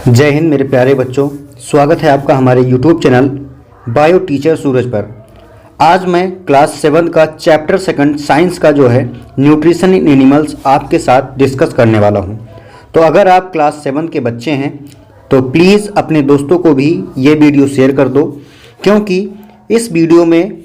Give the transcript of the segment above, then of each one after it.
जय हिंद मेरे प्यारे बच्चों, स्वागत है आपका हमारे YouTube चैनल बायो टीचर सूरज पर। आज मैं क्लास 7 का चैप्टर 2 साइंस का जो है न्यूट्रिशन इन एनिमल्स आपके साथ डिस्कस करने वाला हूं। तो अगर आप क्लास 7 के बच्चे हैं तो प्लीज़ अपने दोस्तों को भी ये वीडियो शेयर कर दो, क्योंकि इस वीडियो में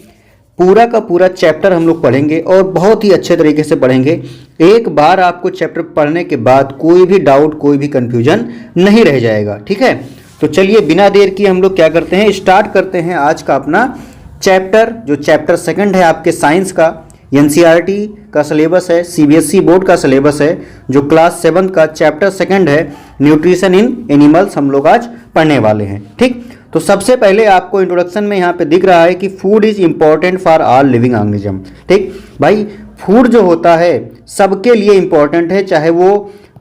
पूरा का पूरा चैप्टर हम लोग पढ़ेंगे और बहुत ही अच्छे तरीके से पढ़ेंगे। एक बार आपको चैप्टर पढ़ने के बाद कोई भी डाउट, कोई भी कंफ्यूजन नहीं रह जाएगा। ठीक है, तो चलिए बिना देर किए हम लोग क्या करते हैं, स्टार्ट करते हैं आज का अपना चैप्टर। जो चैप्टर 2 है आपके साइंस का, NCERT का सिलेबस है, CBSE बोर्ड का सिलेबस है। जो क्लास 7 का चैप्टर 2 है न्यूट्रिशन इन एनिमल्स, हम लोग आज पढ़ने वाले हैं। ठीक, तो सबसे पहले आपको इंट्रोडक्शन में यहाँ पे दिख रहा है कि food is important for all living organism. ठीक भाई, फूड जो होता है सबके लिए इंपॉर्टेंट है, चाहे वो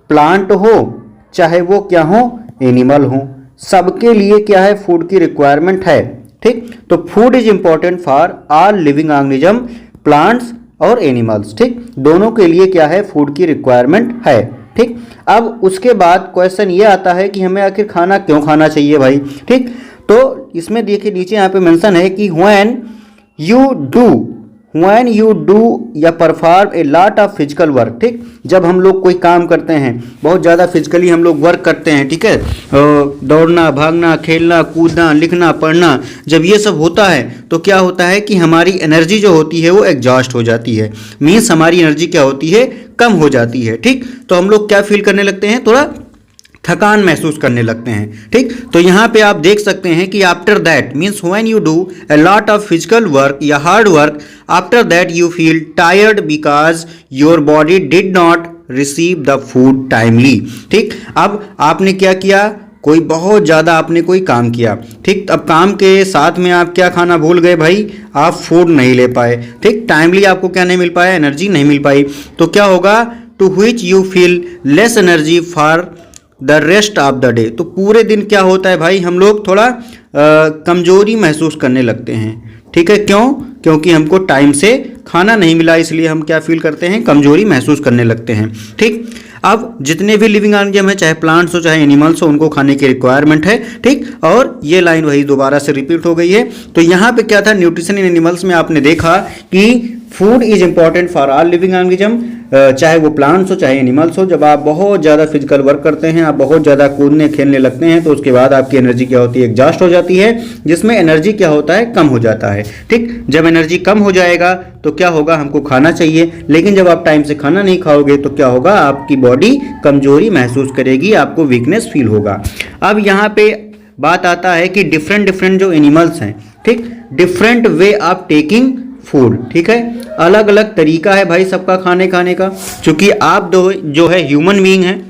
प्लांट हो चाहे वो क्या हो, एनिमल हो, सबके लिए क्या है, फूड की रिक्वायरमेंट है। ठीक, तो food is important for all living organism, plants और एनिमल्स। ठीक, दोनों के लिए क्या है, फूड की रिक्वायरमेंट है। ठीक, अब उसके बाद क्वेश्चन ये आता है कि हमें आखिर खाना क्यों खाना चाहिए भाई। ठीक, तो इसमें देखिए नीचे यहाँ पे मेंशन है कि व्हेन यू डू या perform a lot of physical work. ठीक, जब हम लोग कोई काम करते हैं, बहुत ज़्यादा फिजिकली हम लोग वर्क करते हैं, ठीक है, दौड़ना, भागना, खेलना, कूदना, लिखना, पढ़ना, जब ये सब होता है तो क्या होता है कि हमारी एनर्जी जो होती है वो एग्जॉस्ट हो जाती है। मीन्स हमारी एनर्जी क्या होती है, कम हो जाती है। ठीक, तो हम लोग क्या फील करने लगते हैं, थोड़ा थकान महसूस करने लगते हैं। ठीक, तो यहाँ पे आप देख सकते हैं कि after that means when you do a lot of physical work या hard work, after that you feel tired because your body did not receive the food timely. ठीक, अब आपने क्या किया, कोई बहुत ज़्यादा आपने कोई काम किया। ठीक, अब काम के साथ में आप क्या खाना भूल गए भाई, आप फूड नहीं ले पाए। ठीक, टाइमली आपको क्या नहीं मिल पाया, एनर्जी नहीं मिल पाई। तो क्या होगा, to which you feel less energy for the rest of the day. तो पूरे दिन क्या होता है भाई, हम लोग थोड़ा कमजोरी महसूस करने लगते हैं। ठीक है, क्यों, क्योंकि हमको टाइम से खाना नहीं मिला, इसलिए हम क्या फील करते हैं, कमजोरी महसूस करने लगते हैं। ठीक, अब जितने भी लिविंग ऑर्गेनिज्म है, चाहे प्लांट्स हो चाहे एनिमल्स हो, उनको खाने की रिक्वायरमेंट है। ठीक, और ये लाइन वही दोबारा से रिपीट हो गई है। तो यहाँ पे क्या था, न्यूट्रिशन इन एनिमल्स में आपने देखा कि food is important for all living organism, चाहे वो प्लांट्स हो चाहे एनिमल्स हो। जब आप बहुत ज़्यादा फिजिकल वर्क करते हैं, आप बहुत ज़्यादा कूदने खेलने लगते हैं, तो उसके बाद आपकी एनर्जी क्या होती है, एग्जॉस्ट हो जाती है, जिसमें एनर्जी क्या होता है, कम हो जाता है। ठीक, जब एनर्जी कम हो जाएगा तो क्या होगा, हमको खाना चाहिए, लेकिन जब आप टाइम से खाना नहीं खाओगे तो क्या होगा, आपकी बॉडी कमजोरी महसूस करेगी, आपको वीकनेस फील होगा। अब यहाँ पे बात आता है कि डिफरेंट जो एनिमल्स हैं, ठीक, different way of taking food. ठीक है, अलग अलग तरीका है भाई सबका खाने का। क्योंकि आप जो है ह्यूमन बीइंग हैं,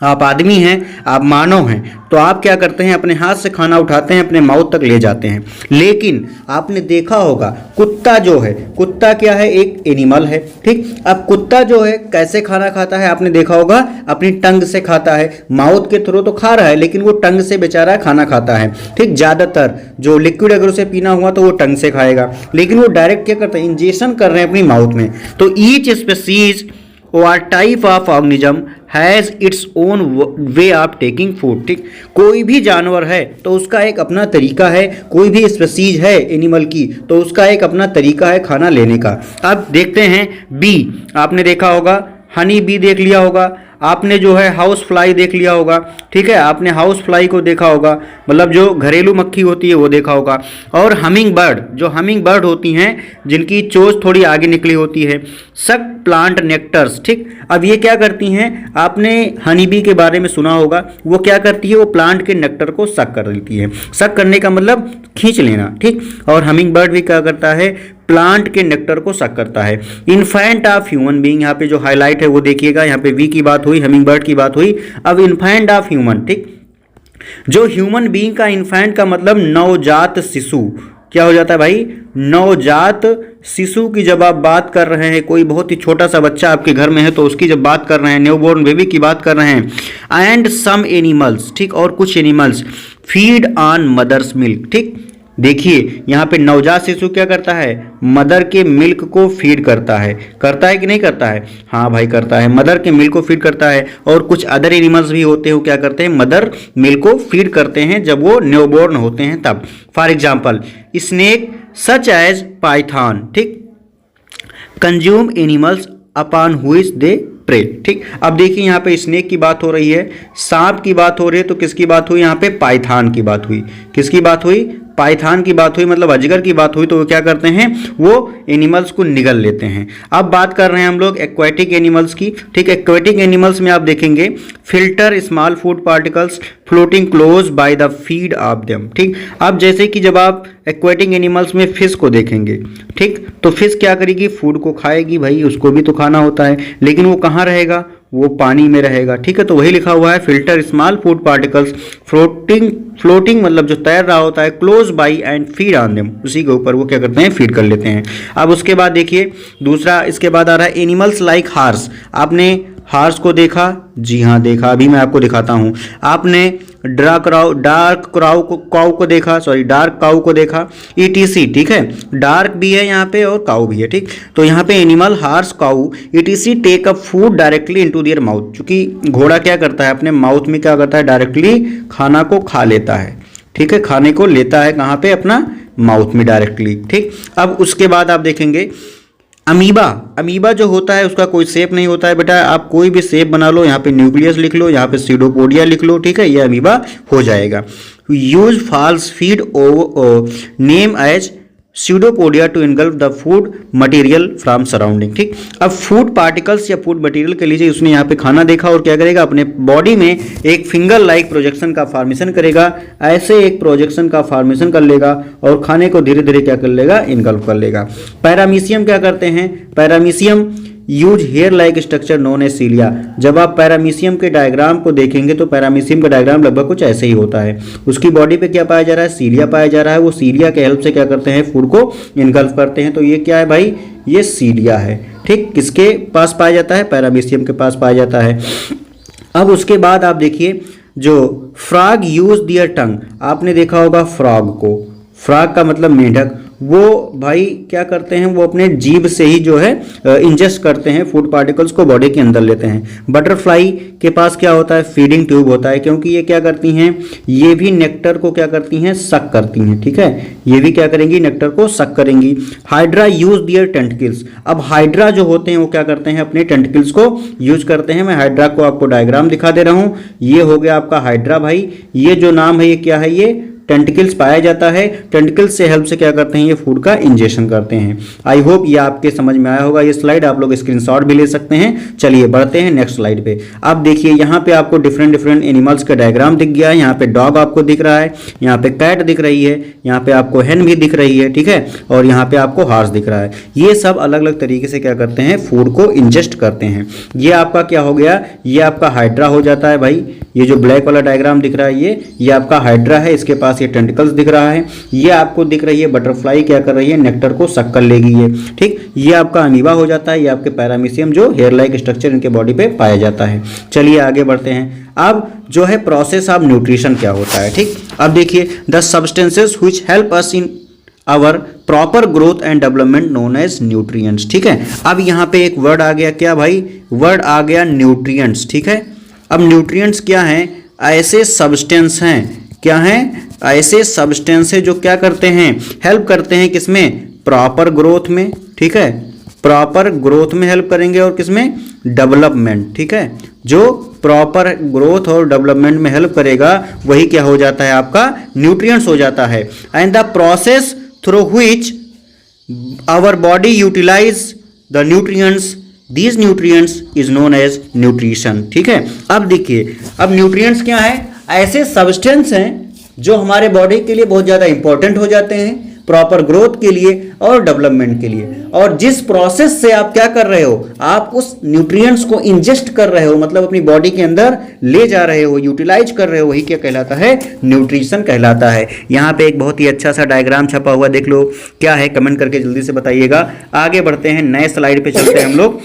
आप आदमी हैं, आप मानव हैं, तो आप क्या करते हैं, अपने हाथ से खाना उठाते हैं, अपने माउथ तक ले जाते हैं। लेकिन आपने देखा होगा कुत्ता जो है, कुत्ता क्या है, एक एनिमल है। ठीक, अब कुत्ता जो है कैसे खाना खाता है, आपने देखा होगा, अपनी टंग से खाता है, माउथ के थ्रू तो खा रहा है, लेकिन वो टंग से बेचारा खाना खाता है। ठीक, ज़्यादातर जो लिक्विड अगर उसे पीना हुआ तो वो टंग से खाएगा, लेकिन वो डायरेक्ट क्या करता है, इंजेक्शन कर रहे हैं अपनी माउथ में। तो ईच स्पीसीज और type of organism has its own way of taking food. ठीक, कोई भी जानवर है तो उसका एक अपना तरीका है, कोई भी स्पीसीज है एनिमल की तो उसका एक अपना तरीका है खाना लेने का। अब देखते हैं बी, आपने देखा होगा, हनी बी देख लिया होगा आपने, जो है हाउस फ्लाई देख लिया होगा। ठीक है, आपने हाउस फ्लाई को देखा होगा, मतलब जो घरेलू मक्खी होती है वो देखा होगा। और हमिंग बर्ड, जो हमिंग बर्ड होती हैं जिनकी चोंच थोड़ी आगे निकली होती है, सक प्लांट नेक्टर्स। ठीक, अब ये क्या करती हैं, आपने हनी बी के बारे में सुना होगा, वो क्या करती है, वो प्लांट के नेक्टर को सक कर देती है। सक करने का मतलब खींच लेना। ठीक, और हमिंग बर्ड भी क्या करता है, प्लांट के नेक्टर को सक करता है। इन्फेंट ऑफ ह्यूमन बीइंग, यहाँ पे जो हाईलाइट है वो देखिएगा, यहाँ पे वी की बात हुई, हमिंग बर्ड की बात हुई। अब इन्फेंट ऑफ ह्यूमन, ठीक, जो ह्यूमन बीइंग का इन्फेंट का मतलब नवजात शिशु, क्या हो जाता है भाई, नवजात शिशु की जब आप बात कर रहे हैं, कोई बहुत ही छोटा सा बच्चा आपके घर में है तो उसकी जब बात कर रहे हैं, न्यूबॉर्न बेबी की बात कर रहे हैं। एंड सम एनिमल्स, ठीक, और कुछ animals feed on mother's milk. ठीक, देखिए यहाँ पे नवजात शिशु क्या करता है, मदर के मिल्क को फीड करता है कि नहीं करता है? हाँ भाई करता है, मदर के मिल्क को फीड करता है। और कुछ अदर एनिमल्स भी होते हैं वो क्या करते हैं, मदर मिल्क को फीड करते हैं जब वो न्यूबॉर्न होते हैं तब। For example snake such as python, ठीक, consume animals upon which they prey, ठीक। अब देखिए यहाँ पे स्नेक की बात हो रही है, सांप की बात हो रही है, तो किसकी बात हुई यहाँ पे, पाइथन की बात हुई। किसकी बात हुई, पाइथन की बात हुई, मतलब अजगर की बात हुई। तो वो क्या करते हैं, वो एनिमल्स को निगल लेते हैं। अब बात कर रहे हैं हम लोग एक्वेटिक एनिमल्स की, ठीक। एक्वेटिक एनिमल्स में आप देखेंगे filter small food particles floating close by the feed of them, ठीक। अब जैसे कि जब आप एक्वेटिक एनिमल्स में फिश को देखेंगे, ठीक, तो फिश क्या करेगी, फूड को खाएगी, भाई उसको भी तो खाना होता है, लेकिन वो कहाँ रहेगा, वो पानी में रहेगा, ठीक है। तो वही लिखा हुआ है filter small food particles floating मतलब जो तैर रहा होता है, close by and feed on them, उसी के ऊपर वो क्या करते हैं, फीड कर लेते हैं। अब उसके बाद देखिए दूसरा, इसके बाद आ रहा है एनिमल्स लाइक हार्स। आपने हार्स को देखा, जी हाँ देखा, अभी मैं आपको दिखाता हूँ। आपने डार्क काऊ को देखा, ईटीसी, ठीक है। डार्क भी है यहाँ पे और काऊ भी है, ठीक। तो यहाँ पे animal horse cow etc take up food directly into their mouth, क्योंकि घोड़ा क्या करता है, अपने माउथ में क्या करता है, डायरेक्टली खाना को खा लेता है, ठीक है। खाने को लेता है कहाँ पे, अपना माउथ में डायरेक्टली, ठीक। अब उसके बाद आप देखेंगे अमीबा जो होता है उसका कोई शेप नहीं होता है बेटा, आप कोई भी शेप बना लो, यहाँ पे न्यूक्लियस लिख लो, यहाँ पे सीडोपोडिया लिख लो, ठीक है, ये अमीबा हो जाएगा। Use false feed name as pseudopodia to engulf the food material from surrounding, ठीक। अब फूड पार्टिकल्स या फूड मटेरियल के लीजिए, उसने यहाँ पे खाना देखा और क्या करेगा, अपने बॉडी में एक फिंगर लाइक प्रोजेक्शन का फॉर्मेशन करेगा, ऐसे एक प्रोजेक्शन का फॉर्मेशन कर लेगा और खाने को धीरे धीरे क्या कर लेगा, इनगल्फ कर लेगा। पैरामीशियम क्या करते हैं, paramecium use hair like structure known as cilia. जब आप पैरामीशियम के डायग्राम को देखेंगे तो पैरामीशियम का डायग्राम लगभग कुछ ऐसे ही होता है। उसकी बॉडी पे क्या पाया जा रहा है, सीलिया पाया जा रहा है। वो सीलिया के हेल्प से क्या करते हैं, फूड को इनगल्फ करते हैं। तो ये क्या है भाई, ये सीलिया है, ठीक। किसके पास पाया जाता है, पैरामीशियम के पास पाया जाता है। अब उसके बाद आप देखिए जो फ्रॉग यूज दियर टंग, आपने देखा होगा फ्रॉग को, फ्रॉग का मतलब मेंढक, वो भाई क्या करते हैं, वो अपने जीभ से ही जो है इंजेस्ट करते हैं, फूड पार्टिकल्स को बॉडी के अंदर लेते हैं। बटरफ्लाई के पास क्या होता है, फीडिंग ट्यूब होता है, क्योंकि ये क्या करती हैं, ये भी नेक्टर को क्या करती हैं, सक करती हैं, ठीक है। ये भी क्या करेंगी, नेक्टर को सक करेंगी। हाइड्रा यूज दियर टेंटिकल्स। अब हाइड्रा जो होते हैं वो क्या करते हैं, अपने टेंटिकल्स को यूज करते हैं। मैं हाइड्रा को आपको डायग्राम दिखा दे रहा हूँ। ये हो गया आपका हाइड्रा भाई, ये जो नाम है ये क्या है, ये टेंटिकल्स पाया जाता है। टेंटिकल्स से हेल्प से क्या करते हैं, ये फूड का इंजेक्शन करते हैं। आई होप ये आपके समझ में आया होगा। ये स्लाइड आप लोग स्क्रीनशॉट भी ले सकते हैं। चलिए बढ़ते हैं नेक्स्ट स्लाइड पे। अब देखिए यहाँ पे आपको डिफरेंट एनिमल्स का डायग्राम दिख गया है। यहाँ पे डॉग आपको दिख रहा है, यहाँ पे कैट दिख रही है, यहाँ पे आपको हेन भी दिख रही है, ठीक है, और यहाँ पे आपको हॉर्स दिख रहा है। ये सब अलग अलग तरीके से क्या करते हैं, फूड को इंजेस्ट करते हैं। ये आपका क्या हो गया, ये आपका हाइड्रा हो जाता है भाई। ये जो ब्लैक वाला डायग्राम दिख रहा है ये आपका हाइड्रा है, इसके पास ये टेंटिकल्स दिख रहा है। ये आपको दिख रही है बटरफ्लाई क्या कर रही है, नेक्टर को सक कर लेगी ये, ठीक। ये आपका अमीबा हो जाता है। ये आपके पैरामीशियम जो हेयर लाइक स्ट्रक्चर इनके बॉडी पे पाया जाता है। चलिए आगे बढ़ते हैं। अब जो है प्रोसेस ऑफ न्यूट्रिशन क्या होता है, ठीक। अब देखिए the substances which help us in our proper growth and development known as nutrients, ठीक है। अब यहाँ पे एक वर्ड आ गया, क्या भाई, वर्ड आ गया न्यूट्रिएंट्स, ठीक है। अब न्यूट्रिएंट्स क्या हैं, ऐसे सब्सटेंस हैं, क्या हैं, ऐसे सब्सटेंस है जो क्या करते हैं, हेल्प करते हैं किसमें, प्रॉपर ग्रोथ में, ठीक है, प्रॉपर ग्रोथ में हेल्प करेंगे और किसमें, डेवलपमेंट, ठीक है। जो प्रॉपर ग्रोथ और डेवलपमेंट में हेल्प करेगा वही क्या हो जाता है, आपका न्यूट्रिएंट्स हो जाता है। And the process through which our body utilize the nutrients, these nutrients is known as nutrition, ठीक है। अब देखिए, अब न्यूट्रिएंट्स क्या है, ऐसे सब्सटेंस हैं जो हमारे बॉडी के लिए बहुत ज़्यादा इंपॉर्टेंट हो जाते हैं, प्रॉपर ग्रोथ के लिए और डेवलपमेंट के लिए। और जिस प्रोसेस से आप क्या कर रहे हो, आप उस न्यूट्रिएंट्स को इंजेस्ट कर रहे हो, मतलब अपनी बॉडी के अंदर ले जा रहे हो, यूटिलाइज कर रहे हो, वही क्या कहलाता है, न्यूट्रिशन कहलाता है। यहाँ पे एक बहुत ही अच्छा सा डायग्राम छपा हुआ, देख लो क्या है, कमेंट करके जल्दी से बताइएगा। आगे बढ़ते हैं, नए स्लाइड पे चलते हैं हम लोग।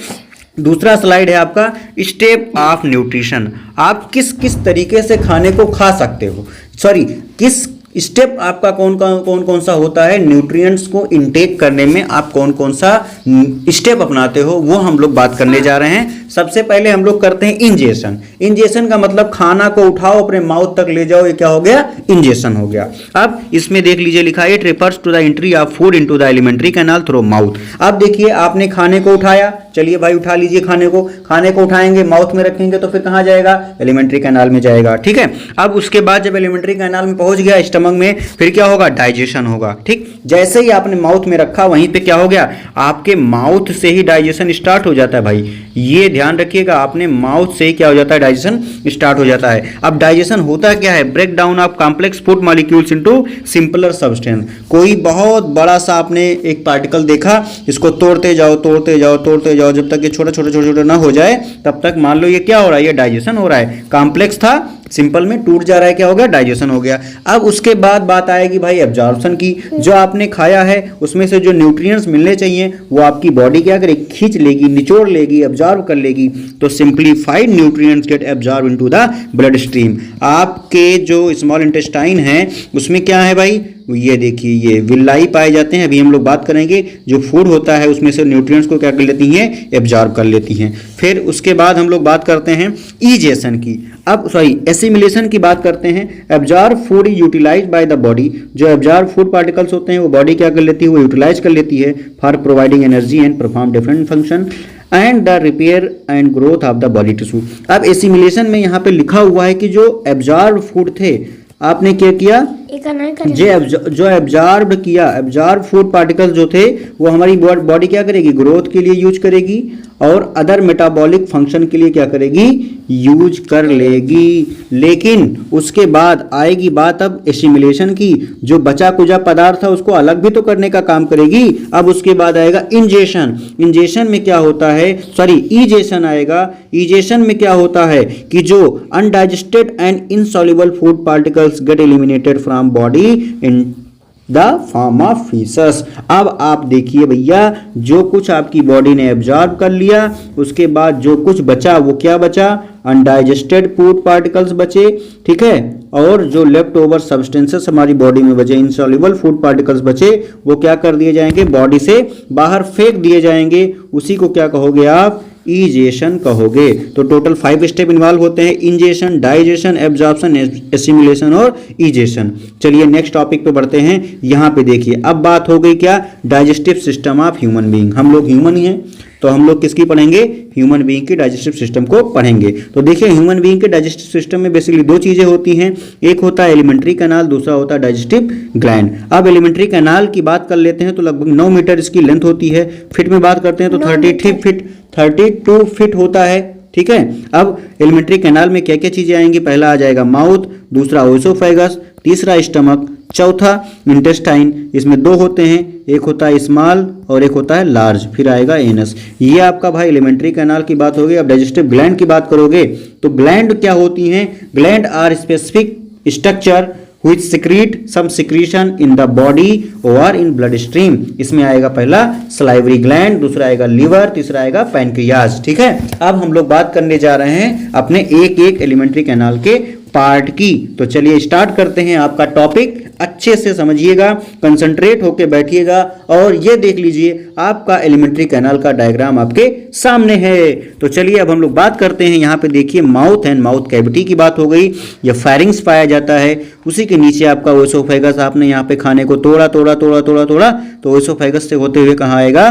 दूसरा स्लाइड है आपका स्टेप ऑफ न्यूट्रिशन। आप किस किस तरीके से खाने को खा सकते हो, सॉरी किस स्टेप आपका कौन कौन सा होता है, न्यूट्रिएंट्स को इनटेक करने में आप कौन कौन सा स्टेप अपनाते हो, वो हम लोग बात करने जा रहे हैं। सबसे पहले हम लोग करते हैं इंजेशन। इंजेशन का मतलब खाना को उठाओ अपने माउथ तक ले जाओ, ये क्या हो गया, इंजेशन हो गया। अब इसमें देख लीजिए लिखा है, it refers to the entry of food into the alimentary canal through mouth. अब देखिए आपने खाने को उठाया, चलिए भाई उठा लीजिए खाने को उठाएंगे, माउथ में रखेंगे तो फिर कहां जाएगा, एलिमेंट्री कैनाल में जाएगा, ठीक है। अब उसके बाद जब एलिमेंट्री कैनाल में पहुंच गया स्टमक में, फिर क्या होगा, डाइजेशन होगा, ठीक। जैसे ही आपने माउथ में रखा वहीं पे क्या हो गया, आपके माउथ से ही डाइजेशन स्टार्ट हो जाता है भाई, ये ध्यान रखिएगा, आपने माउथ से ही क्या हो जाता है, डाइजेशन स्टार्ट हो जाता है। अब डाइजेशन होता क्या है, break down of complex food molecules into simpler substance. कोई बहुत बड़ा सा आपने एक पार्टिकल देखा, इसको तोड़ते जाओ तोड़ते जाओ तोड़ते जाओ, जब तक ये छोटा छोटा छोटा छोटा ना हो जाए तब तक मान लो ये क्या हो रहा है, ये डाइजेशन हो रहा है। कॉम्प्लेक्स था, सिंपल में टूट जा रहा है, क्या हो गया, डाइजेशन हो गया। अब उसके बाद बात आएगी भाई एब्जॉर्प्शन की। जो आपने खाया है उसमें से जो न्यूट्रिएंट्स मिलने चाहिए वो आपकी बॉडी क्या करेगी, खींच लेगी, निचोड़ लेगी, एब्जॉर्ब कर लेगी। तो simplified nutrients get absorb into the blood stream. आपके जो स्मॉल इंटेस्टाइन है उसमें क्या है भाई, ये देखिए ये विल्लाई पाए जाते हैं, अभी हम लोग बात करेंगे। जो फूड होता है उसमें से न्यूट्रिएंट्स को क्या कर लेती हैं, एब्जॉर्ब कर लेती हैं। फिर उसके बाद हम लोग बात करते हैं ईजेशन की, अब सॉरी एसिमिलेशन की बात करते हैं। Absorb food is utilized by the body. जो एब्जॉर्ब फूड पार्टिकल्स होते हैं वो बॉडी क्या कर लेती है, वो यूटिलाइज कर लेती है for providing energy and perform different function and the repair and growth of the body tissue. अब एसिमिलेशन में यहाँ पे लिखा हुआ है कि जो एब्जॉर्ब फूड थे आपने क्या किया, जो एब्जॉर्ब किया, एब्जॉर्ब फूड पार्टिकल्स जो थे वो हमारी बॉडी क्या करेगी, ग्रोथ के लिए यूज करेगी और अदर मेटाबॉलिक फंक्शन के लिए क्या करेगी, यूज कर लेगी। लेकिन उसके बाद आएगी बात अब एसिमिलेशन की, जो बचा कुचा पदार्थ था उसको अलग भी तो करने का काम करेगी। अब उसके बाद आएगा इंजेशन। इंजेशन में क्या होता है, सॉरी ईजेशन आएगा। ईजेशन में क्या होता है कि जो undigested and insoluble food particles get eliminated from body in the form of faeces. अब आप देखिए भैया, जो कुछ आपकी बॉडी ने एब्जॉर्ब कर लिया उसके बाद जो कुछ बचा वो क्या बचा, अनडाइजेस्टेड फूड पार्टिकल्स बचे, ठीक है। और जो लेफ्ट ओवर सब्सटेंसेस हमारी बॉडी में बचे, इनसॉल्युबल फूड पार्टिकल्स बचे, वो क्या कर दिए जाएंगे, बॉडी से बाहर फेंक दिए जाएंगे। उसी को क्या कहोगे आप, ईजेशन कहोगे। तो टोटल 5 स्टेप इन्वॉल्व होते हैं, इंजेशन, डाइजेशन, एब्जॉर्प्शन, एसिमिलेशन और ईजेशन। चलिए नेक्स्ट टॉपिक पे बढ़ते हैं। यहाँ पे देखिए अब बात हो गई क्या, digestive system of human being. हम लोग ह्यूमन ही हैं तो हम लोग किसकी पढ़ेंगे, ह्यूमन बीइंग की डाइजेस्टिव सिस्टम को पढ़ेंगे। तो देखिए ह्यूमन बीइंग के डाइजेस्टिव सिस्टम में बेसिकली 2 चीजें होती हैं, एक होता है एलिमेंट्री कैनाल, दूसरा होता है डाइजेस्टिव ग्लैंड। अब एलिमेंट्री कैनाल की बात कर लेते हैं तो लगभग 9 मीटर इसकी लेंथ होती है। फिट में बात करते हैं तो 32 फीट होता है, ठीक है। अब एलिमेंट्री कैनाल में क्या क्या चीजें आएंगी, पहला आ जाएगा माउथ, दूसरा ओएसोफेगस, तीसरा स्टमक, चौथा इंटेस्टाइन। इसमें 2 होते हैं, एक होता है स्मॉल और एक होता है लार्ज, फिर आएगा एनस। ये आपका भाई एलिमेंट्री कैनाल की बात होगी। अब डाइजेस्टिव ग्लैंड की बात करोगे तो ग्लैंड क्या होती हैं, gland are specific structure which secrete some secretion in the body or in blood stream। इसमें आएगा पहला सलाइवरी ग्लैंड, दूसरा आएगा लीवर, तीसरा आएगा पैनक्रियाज, ठीक है। अब हम लोग बात करने जा रहे हैं अपने एक एक एलिमेंट्री कैनाल के पार्ट की। तो चलिए स्टार्ट करते हैं। आपका टॉपिक अच्छे से समझिएगा, कंसंट्रेट होकर बैठिएगा और ये देख लीजिए आपका एलिमेंट्री कैनाल का डायग्राम आपके सामने है। तो चलिए अब हम लोग बात करते हैं। यहाँ पे देखिए माउथ एंड माउथ कैविटी की बात हो गई, यह फेरिंग्स पाया जाता है। उसी के नीचे आपका ओएसोफेगस, आपने यहाँ पे खाने को तोड़ा तो ओएसोफेगस से होते हुए कहाँ आएगा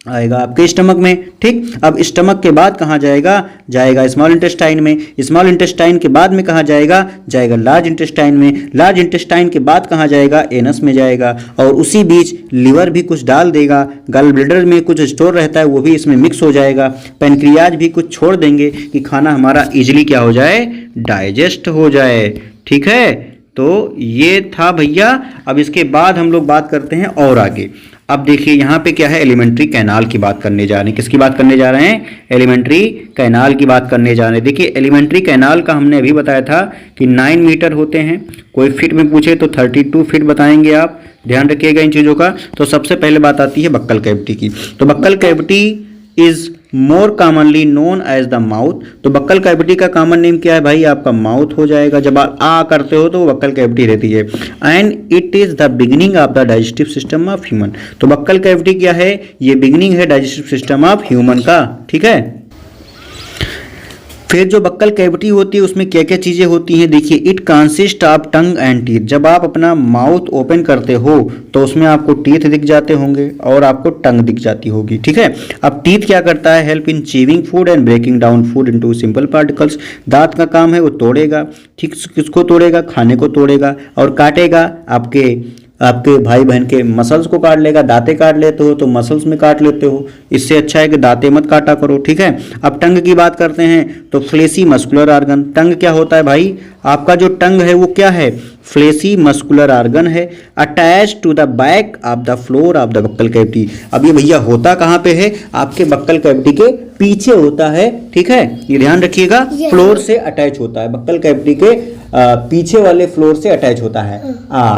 आपके स्टमक में, ठीक। अब स्टमक के बाद कहाँ जाएगा स्मॉल इंटेस्टाइन में। स्मॉल इंटेस्टाइन के बाद में कहाँ जाएगा लार्ज इंटेस्टाइन में। लार्ज इंटेस्टाइन के बाद कहाँ जाएगा, एनस में जाएगा। और उसी बीच लीवर भी कुछ डाल देगा, गल ब्लैडर में कुछ स्टोर रहता है वो भी इसमें मिक्स हो जाएगा, पैनक्रियाज भी कुछ छोड़ देंगे कि खाना हमारा इजिली क्या हो जाए, डाइजेस्ट हो जाए, ठीक है। तो ये था भैया। अब इसके बाद हम लोग बात करते हैं और आगे। अब देखिए यहाँ पे क्या है, एलिमेंट्री कैनाल की बात करने जा रहे हैं। किसकी बात करने जा रहे हैं, एलिमेंट्री कैनाल की बात करने जा रहे हैं। देखिए एलिमेंट्री कैनाल का हमने अभी बताया था कि 9 मीटर होते हैं, कोई फीट में पूछे तो 32 फीट बताएंगे आप, ध्यान रखिएगा इन चीज़ों का। तो सबसे पहले बात आती है बक्कल कैविटी की। तो buccal cavity is more commonly known as the mouth. तो बक्कल कैविटी का कॉमन नेम क्या है भाई, आपका माउथ हो जाएगा। जब आप आ करते हो तो वो बक्कल कैविटी रहती है। And it is the beginning of the digestive system of human. तो बक्कल कैविटी क्या है, ये बिगिनिंग है डाइजेस्टिव सिस्टम ऑफ ह्यूमन का, ठीक है। फिर जो बक्कल कैविटी होती है उसमें क्या क्या चीज़ें होती हैं, देखिए, it consist of tongue and teeth. जब आप अपना माउथ ओपन करते हो तो उसमें आपको टीथ दिख जाते होंगे और आपको टंग दिख जाती होगी, ठीक है। अब टीथ क्या करता है, help in chewing food and breaking down food into simple particles. दांत का काम है वो तोड़ेगा, ठीक, किसको तोड़ेगा, खाने को तोड़ेगा, और काटेगा आपके भाई बहन के मसल्स को काट लेगा। दांतें काट लेते हो तो मसल्स में काट लेते हो, इससे अच्छा है कि दांतें मत काटा करो, ठीक है। अब टंग की बात करते हैं तो फ्लेसी मस्कुलर आर्गन। टंग क्या होता है भाई, आपका जो टंग है वो क्या है, फ्लेसी मस्कुलर आर्गन है, attach to the back of the floor of the buccal cavity. अब ये भैया होता कहाँ पे है, आपके बक्कल कैविटी के पीछे होता है, ठीक है, ये ध्यान रखिएगा। फ्लोर से अटैच होता है, बक्कल कैविटी के पीछे वाले फ्लोर से अटैच होता है।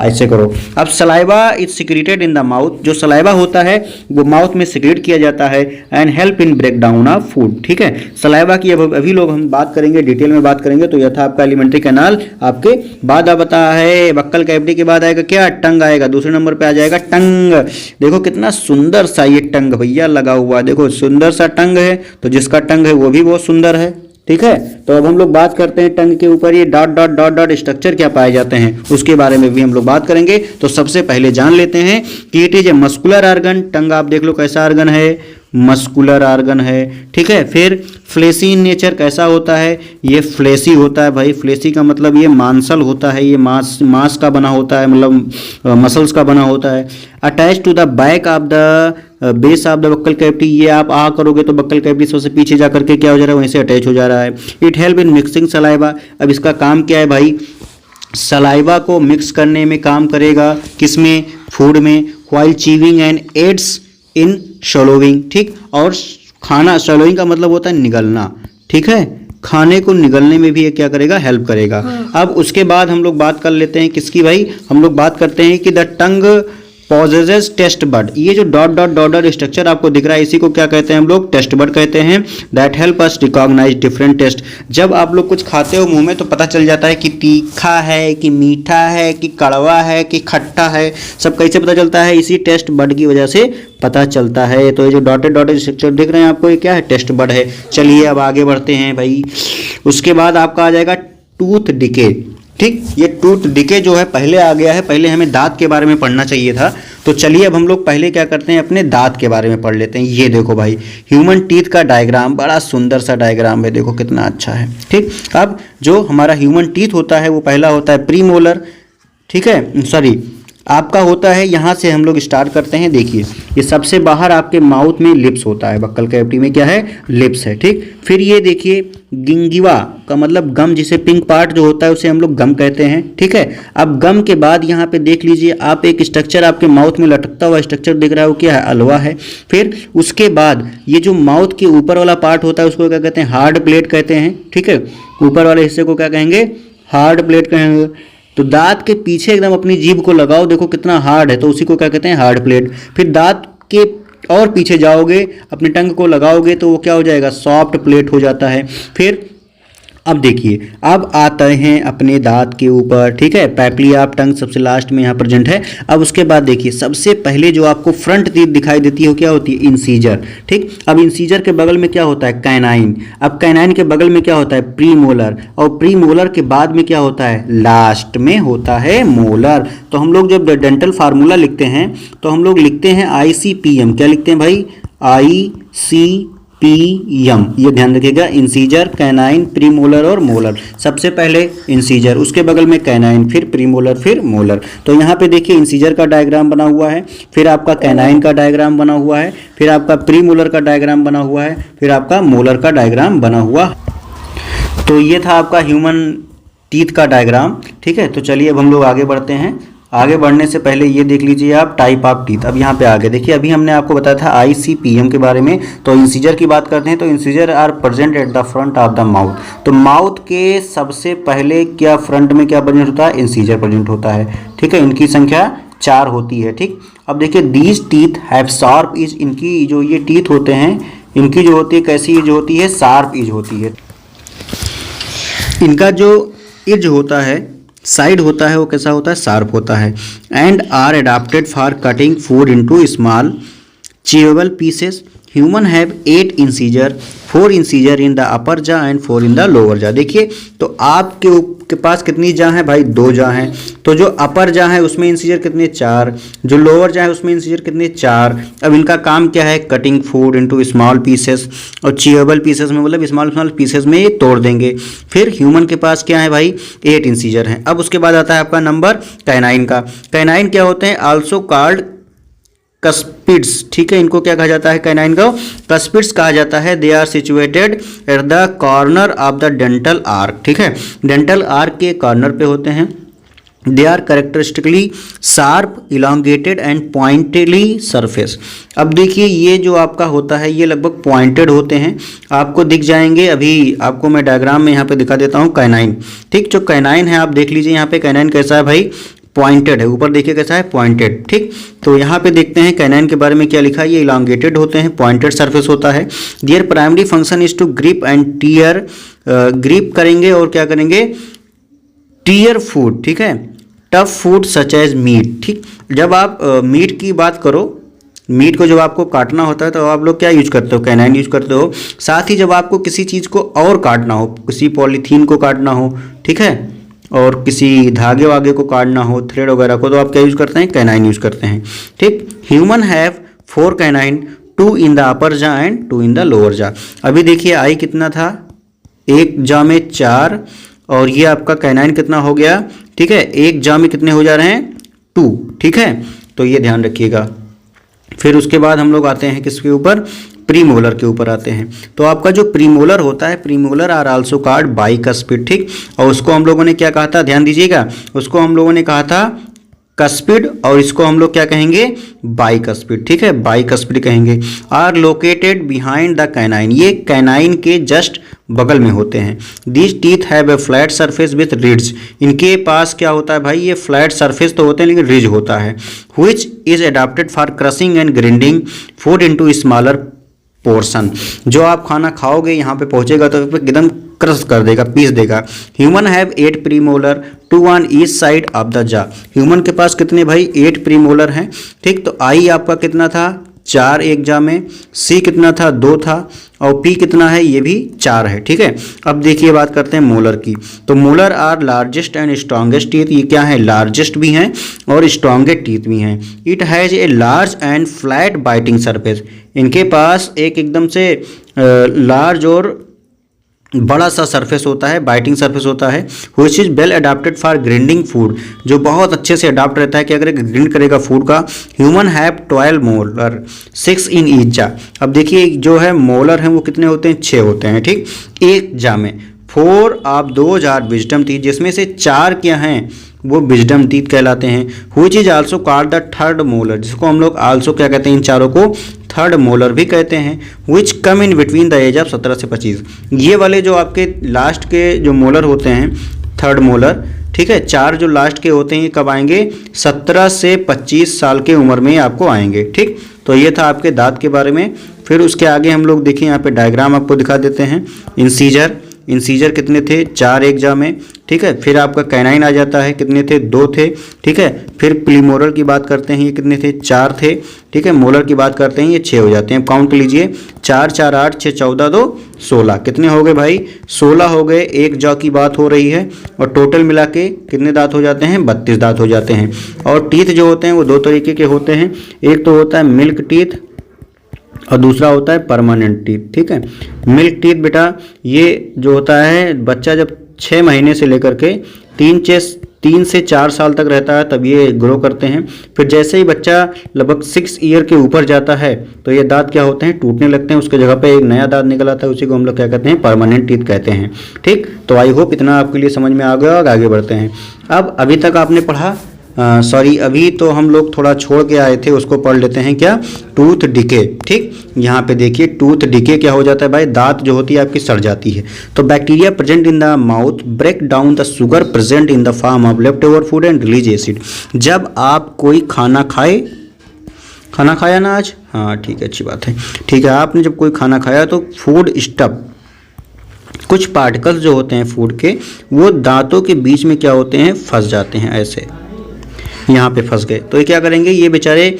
ऐसे करो। अब saliva is secreted in the mouth. जो सलाइवा होता है वो माउथ में सिक्रेट किया जाता है and help in break down of food, ठीक है। सलाइवा की अभी लोग हम बात करेंगे, डिटेल में बात करेंगे। तो यह था आपका एलिमेंट्री कैनाल। आपके बाद अब बता है बक्कल कैविटी के बाद आएगा क्या, टंग आएगा। दूसरे नंबर पे आ जाएगा टंग। देखो कितना सुंदर सा ये टंग भैया लगा हुआ है, देखो सुंदर सा टंग है। तो जिसका टंग है वो भी बहुत सुंदर है, ठीक है। तो अब हम लोग बात करते हैं टंग के ऊपर ये dot dot dot dot structure क्या पाए जाते हैं उसके बारे में भी हम लोग बात करेंगे। तो सबसे पहले जान लेते हैं कि it is a muscular organ. Tongue आप देख लो कैसा आर्गन है, मस्कुलर आर्गन है, ठीक है। फिर फ्लेसी इन नेचर कैसा होता है, ये फ्लेसी होता है भाई। फ्लेसी का मतलब ये मांसल होता है, ये मांस का बना होता है, मतलब मसल्स का बना होता है। Attach to the back of the base of the buccal cavity. ये आप आ करोगे तो बक्कल कैविटी सबसे पीछे जा करके क्या हो जा रहा है, वहीं से अटैच हो जा रहा है। It help in mixing saliva. अब इसका काम क्या है भाई, सलाइवा को मिक्स करने में काम करेगा, किसमें, फूड में। व्हाइल चीविंग एंड एड्स इन शोलोविंग, ठीक। और खाना, शोलोविंग का मतलब होता है निगलना, ठीक है। खाने को निगलने में भी ये क्या करेगा, हेल्प करेगा। अब उसके बाद हम लोग बात कर लेते हैं किसकी भाई, हम लोग बात करते हैं कि द टंग पॉजेजेस टेस्ट बड। ये जो dot dot dot dot structure आपको दिख रहा है इसी को क्या कहते हैं हम लोग, टेस्ट बड कहते हैं। That help us recognize different taste. जब आप लोग कुछ खाते हो मुंह में तो पता चल जाता है कि तीखा है कि मीठा है कि कड़वा है कि खट्टा है, सब कैसे पता चलता है, इसी टेस्ट बड की वजह से पता चलता है। तो ये जो डॉटेड डॉटेड स्ट्रक्चर दिख रहे हैं आपको, ये क्या है, टेस्ट बड है। चलिए अब आगे बढ़ते हैं भाई। उसके बाद आपका आ जाएगा टूथ डिके, ठीक। ये टूथ डिके जो है पहले आ गया है, पहले हमें दांत के बारे में पढ़ना चाहिए था। तो चलिए अब हम लोग पहले क्या करते हैं, अपने दांत के बारे में पढ़ लेते हैं। ये देखो भाई, ह्यूमन टीथ का डायग्राम, बड़ा सुंदर सा डायग्राम है, देखो कितना अच्छा है, ठीक। अब जो हमारा ह्यूमन टीथ होता है वो पहला होता है प्रीमोलर, ठीक है, सॉरी आपका होता है, यहाँ से हम लोग स्टार्ट करते हैं। देखिए ये सबसे बाहर आपके माउथ में लिप्स होता है, बक्कल कैविटी में क्या है, लिप्स है, ठीक। फिर ये देखिए गिंगिवा का मतलब गम, जिसे पिंक पार्ट जो होता है उसे हम लोग गम कहते हैं, ठीक है। अब गम के बाद यहाँ पे देख लीजिए आप, एक स्ट्रक्चर आपके माउथ में लटकता हुआ स्ट्रक्चर दिख रहा है, वो क्या है, अल्वा है। फिर उसके बाद ये जो माउथ के ऊपर वाला पार्ट होता है उसको क्या कहते हैं, हार्ड प्लेट कहते हैं, ठीक है। ऊपर वाले हिस्से को क्या कहेंगे, हार्ड प्लेट कहेंगे। तो दांत के पीछे एकदम अपनी जीभ को लगाओ, देखो कितना हार्ड है, तो उसी को क्या कहते हैं, हार्ड प्लेट। फिर दांत के और पीछे जाओगे, अपने टंग को लगाओगे तो वो क्या हो जाएगा, सॉफ्ट प्लेट हो जाता है। फिर अब देखिए, अब आते हैं अपने दांत के ऊपर, ठीक है। पैपली ऑफ टंग सबसे लास्ट में यहाँ प्रेजेंट है। अब उसके बाद देखिए सबसे पहले जो आपको फ्रंट टीथ दिखाई देती है वो क्या होती है, इंसीजर, ठीक। अब इंसीजर के बगल में क्या होता है, कैनाइन। अब कैनाइन के बगल में क्या होता है, प्रीमोलर। और प्रीमोलर के बाद में क्या होता है, लास्ट में होता है मोलर। तो हम लोग जब डेंटल फार्मूला लिखते हैं तो हम लोग लिखते हैं ICPM। क्या लिखते हैं भाई, ICPM। ये ध्यान रखिएगा, इंसीजर, कैनाइन, प्रीमोलर और मोलर। सबसे पहले इंसीजर, उसके बगल में कैनाइन, फिर प्रीमोलर, फिर मोलर। तो यहाँ पे देखिए इंसीजर का डायग्राम बना हुआ है, फिर आपका कैनाइन का डायग्राम बना हुआ है, फिर आपका प्रीमोलर का डायग्राम बना हुआ है, फिर आपका मोलर का डायग्राम बना हुआ। तो ये था आपका ह्यूमन टीथ का डायग्राम, ठीक है। तो चलिए अब हम लोग आगे बढ़ते हैं। आगे बढ़ने से पहले ये देख लीजिए आप, टाइप ऑफ टीथ। अब यहाँ पे आगे देखिए, अभी हमने आपको बताया था ICPM के बारे में। तो इंसीजर की बात करते हैं तो incisor are present at the front of the mouth. तो माउथ के सबसे पहले क्या फ्रंट में क्या प्रेजेंट होता है, इंसीजर प्रेजेंट होता है, ठीक है। इनकी संख्या 4 होती है, ठीक। अब देखिए these teeth have sharp is, इनकी जो ये टीथ होते हैं इनकी जो होती है कैसी एज होती है, शार्प एज होती है। इनका जो एज होता है, साइड होता है, वो कैसा होता है, शार्प होता है। And are adapted for cutting food into small chewable pieces. Human have 8 incisor, 4 incisor in the upper jaw and 4 in the lower जा। देखिए तो आपके पास कितनी जा है भाई, 2 जा हैं। तो जो अपर जा है उसमें इंसीजर कितने, 4। जो लोअर जा है उसमें इंसीजर कितने, 4। अब इनका काम क्या है, cutting food into small pieces, और चीवेबल पीसेस में मतलब स्मॉल स्मॉल पीसेस में ये तोड़ देंगे। फिर ह्यूमन के पास क्या है भाई, 8 इंसीजर हैं। अब उसके बाद आता है आपका नंबर कैनाइन का। कैनाइन क्या होते हैं, आल्सो कॉल्ड कस्पिड्स, ठीक है। इनको क्या कहा जाता है, कैनाइन को कस्पिड्स कहा जाता है। They are situated at the corner of the dental arch, ठीक है। डेंटल आर्क के कॉर्नर पे होते हैं। They are characteristically sharp, elongated and pointedly surface. अब देखिए ये जो आपका होता है ये लगभग पॉइंटेड होते हैं, आपको दिख जाएंगे। अभी आपको मैं डायग्राम में यहाँ पे दिखा देता हूँ कैनाइन, ठीक। जो कैनाइन है आप देख लीजिए यहाँ पे, कैनाइन कैसा है भाई, पॉइंटेड है। ऊपर देखिए कैसा है, पॉइंटेड, ठीक। तो यहाँ पे देखते हैं कैनाइन के बारे में क्या लिखा है। ये इलांगेटेड होते हैं, पॉइंटेड सरफेस होता है। Their primary function is to grip and tear, grip करेंगे और क्या करेंगे, टीयर फूड, ठीक है, tough food such as meat, ठीक। जब आप मीट की बात करो, मीट को जब आपको काटना होता है तो आप लोग क्या यूज करते हो, कैनाइन यूज करते हो। साथ ही जब आपको किसी चीज़ को और काटना हो, किसी पॉलीथीन को काटना हो, ठीक है, और किसी धागे वागे को काटना हो, थ्रेड वगैरह को, तो आप क्या यूज़ करते हैं, कैनाइन यूज़ करते हैं, ठीक। Human have 4 canine, 2 in the upper jaw and 2 in the lower जा। अभी देखिए आई कितना था, एक जा में 4, और ये आपका कैनाइन कितना हो गया, ठीक है, एक जा में कितने हो जा रहे हैं, 2, ठीक है। तो ये ध्यान रखिएगा। फिर उसके बाद हम लोग आते हैं किसके ऊपर, प्रीमोलर के ऊपर आते हैं। तो आपका जो प्रीमोलर होता है, premolar are also called bicuspid, ठीक। और उसको हम लोगों ने क्या कहा था, ध्यान दीजिएगा, उसको हम लोगों ने कहा था कस्पिड, और इसको हम लोग क्या कहेंगे, बाइकस्पिड, ठीक है, बाइकस्पिड कहेंगे। Are located behind the canine, ये कैनाइन के जस्ट बगल में होते हैं। This teeth have a flat surface with ridge, इनके पास क्या होता है भाई, ये फ्लैट सरफेस तो होते हैं लेकिन रिज होता है। Which is adopted for crushing and grinding food into smaller portion. जो आप खाना खाओगे यहाँ पे पहुँचेगा तो एकदम क्रश कर देगा, पीस देगा। Human have 8 premolar, 2 on each side of the जा। ह्यूमन के पास कितने भाई, 8 प्रीमोलर हैं, ठीक। तो आई आपका कितना था, 4 एक जा में, सी कितना था, 2 था, और पी कितना है, ये भी 4 है, ठीक है। अब देखिए बात करते हैं मोलर की। तो molar are largest and strongest teeth, ये क्या है, लार्जेस्ट भी हैं और स्ट्रॉन्गेस्ट टीथ भी हैं। It has a large and flat biting surface, इनके पास एक एकदम से लार्ज और बड़ा सा सरफेस होता है, बाइटिंग सरफेस होता है। Which is well adapted for grinding food, जो बहुत अच्छे से अडाप्ट रहता है कि अगर ग्राइंड करेगा फूड का। Human have 12 molar, 6 in each जा। अब देखिए जो है मोलर हैं वो कितने होते हैं, 6 होते हैं, ठीक, एक जा में। 4 of those are wisdom teeth, जिसमें से 4 क्या हैं, वो विजडम टीथ कहलाते हैं। Which is also called the third molar, जिसको हम लोग आल्सो क्या कहते हैं, इन चारों को थर्ड मोलर भी कहते हैं। Which come in between the age of 17 से 25। ये वाले जो आपके लास्ट के जो मोलर होते हैं, थर्ड मोलर, ठीक है, 4 जो लास्ट के होते हैं कब आएंगे, 17 से 25 साल के उम्र में आपको आएंगे, ठीक। तो ये था आपके दांत के बारे में। फिर उसके आगे हम लोग देखिए यहाँ पे डायग्राम आपको दिखा देते हैं। इंसीजर, इंसीजर कितने थे, 4 एक जा में, ठीक है। फिर आपका कैनाइन आ जाता है, कितने थे, 2 थे, ठीक है। फिर प्रीमोलर की बात करते हैं, ये कितने थे, 4 थे, ठीक है। मोलर की बात करते हैं, ये 6 हो जाते हैं। काउंट लीजिए, 4 4 8 6 14 2 16, कितने हो गए भाई, 16 हो गए। एक जॉ की बात हो रही है, और टोटल मिला के कितने दांत हो जाते हैं, 32 दांत हो जाते हैं। और टीथ जो होते हैं वो 2 तरीके के होते हैं, एक तो होता है मिल्क टीथ और दूसरा होता है परमानेंट टीथ, ठीक है। मिल्क टीथ बेटा ये जो होता है, बच्चा जब 6 महीने से लेकर के 3 से 4 साल तक रहता है तब ये ग्रो करते हैं। फिर जैसे ही बच्चा लगभग 6 ईयर के ऊपर जाता है तो ये दांत क्या होते हैं, टूटने लगते हैं, उसके जगह पे एक नया दांत निकल आता है, उसी को हम लोग क्या कहते हैं, परमानेंट टीथ कहते हैं, ठीक। तो आई होप इतना आपके लिए समझ में आ गया और आगे बढ़ते हैं। अब अभी तक आपने पढ़ा, अभी तो हम लोग थोड़ा छोड़ के आए थे, उसको पढ़ लेते हैं क्या, टूथ डिके, ठीक। यहाँ पे देखिए टूथ डिके क्या हो जाता है भाई, दांत जो होती है आपकी सड़ जाती है। तो bacteria present in the mouth break down the sugar present in the form of left over food and release acid. जब आप कोई खाना खाना खाया ना आज? हाँ ठीक है, अच्छी बात है। ठीक है, आपने जब कोई खाना खाया तो फूड स्टफ, कुछ पार्टिकल्स जो होते हैं फूड के, वो दांतों के बीच में क्या होते हैं, फंस जाते हैं, ऐसे यहाँ पे फंस गए। तो ये क्या करेंगे, ये बेचारे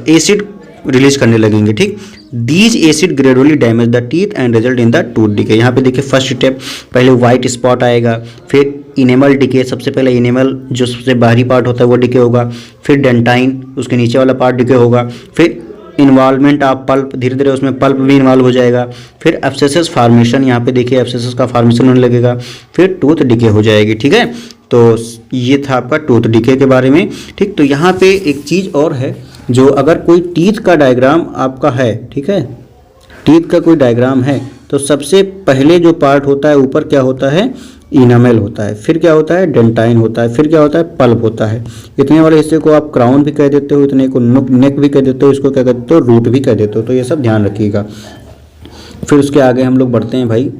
एसिड रिलीज करने लगेंगे। ठीक, these acid gradually damage the teeth and result in the tooth decay. यहाँ पे देखिए फर्स्ट स्टेप, पहले वाइट स्पॉट आएगा, फिर इनेमल डिके, सबसे पहले इनेमल जो सबसे बाहरी पार्ट होता है वो डिके होगा, फिर डेंटाइन उसके नीचे वाला पार्ट डिके होगा, फिर इन्वॉल्वमेंट ऑफ पल्प, धीरे धीरे उसमें पल्प भी इन्वॉल्व हो जाएगा, फिर एब्सेसिस फॉर्मेशन, यहाँ पे देखिए एब्सेसिस का फॉर्मेशन होने लगेगा, फिर टूथ डिके हो जाएगी। ठीक है, तो ये था आपका टूथ डिके के बारे में। ठीक, तो यहाँ पे एक चीज़ और है, जो अगर कोई टीथ का डायग्राम आपका है, ठीक है, टीथ का कोई डायग्राम है, तो सबसे पहले जो पार्ट होता है ऊपर क्या होता है, इनामेल होता है, फिर क्या होता है, डेंटाइन होता है, फिर क्या होता है, पल्प होता है। इतने वाले हिस्से को आप क्राउन भी कह देते हो, इतने को नेक भी कह देते हो, इसको क्या कहते हो, रूट भी कह देते हो। तो ये सब ध्यान रखिएगा। फिर उसके आगे हम लोग बढ़ते हैं भाई,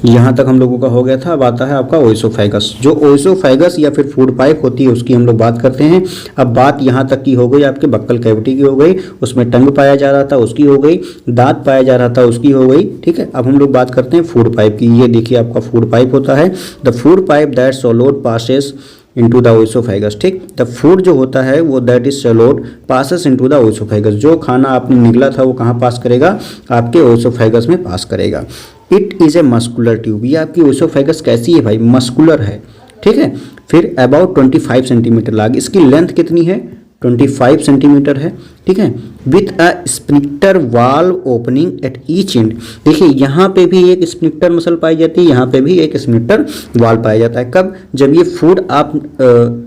यहाँ तक हम लोगों का हो गया था। अब आता है आपका ओइसोफेगस। जो ओइसोफेगस या फिर फूड पाइप होती है उसकी हम लोग बात करते हैं। अब बात यहाँ तक की हो गई, आपके बक्कल कैविटी की हो गई, उसमें टंग पाया जा रहा था उसकी हो गई, दांत पाया जा रहा था उसकी हो गई। ठीक है, अब हम लोग बात करते हैं फूड पाइप की। ये देखिए आपका फूड पाइप होता है, the food pipe that swallowed passes into the oesophagus. ठीक, द फूड जो होता है वो that is swallowed passes into the oesophagus. जो खाना आपने निगला था वो कहाँ पास करेगा, आपके ओइसोफेगस में पास करेगा। It is a muscular tube. ये आपकी ओइसोफेगस कैसी है भाई, मस्कुलर है। ठीक है, फिर अबाउट 25 सेंटीमीटर लॉन्ग, इसकी लेंथ कितनी है, 25 सेंटीमीटर है। ठीक है, with a sphincter valve opening at each and. देखिए यहाँ पे भी एक स्फिंक्टर मसल पाई जाती है, यहाँ पे भी एक स्फिंक्टर वाल्व पाया जाता है। कब, जब ये फूड आप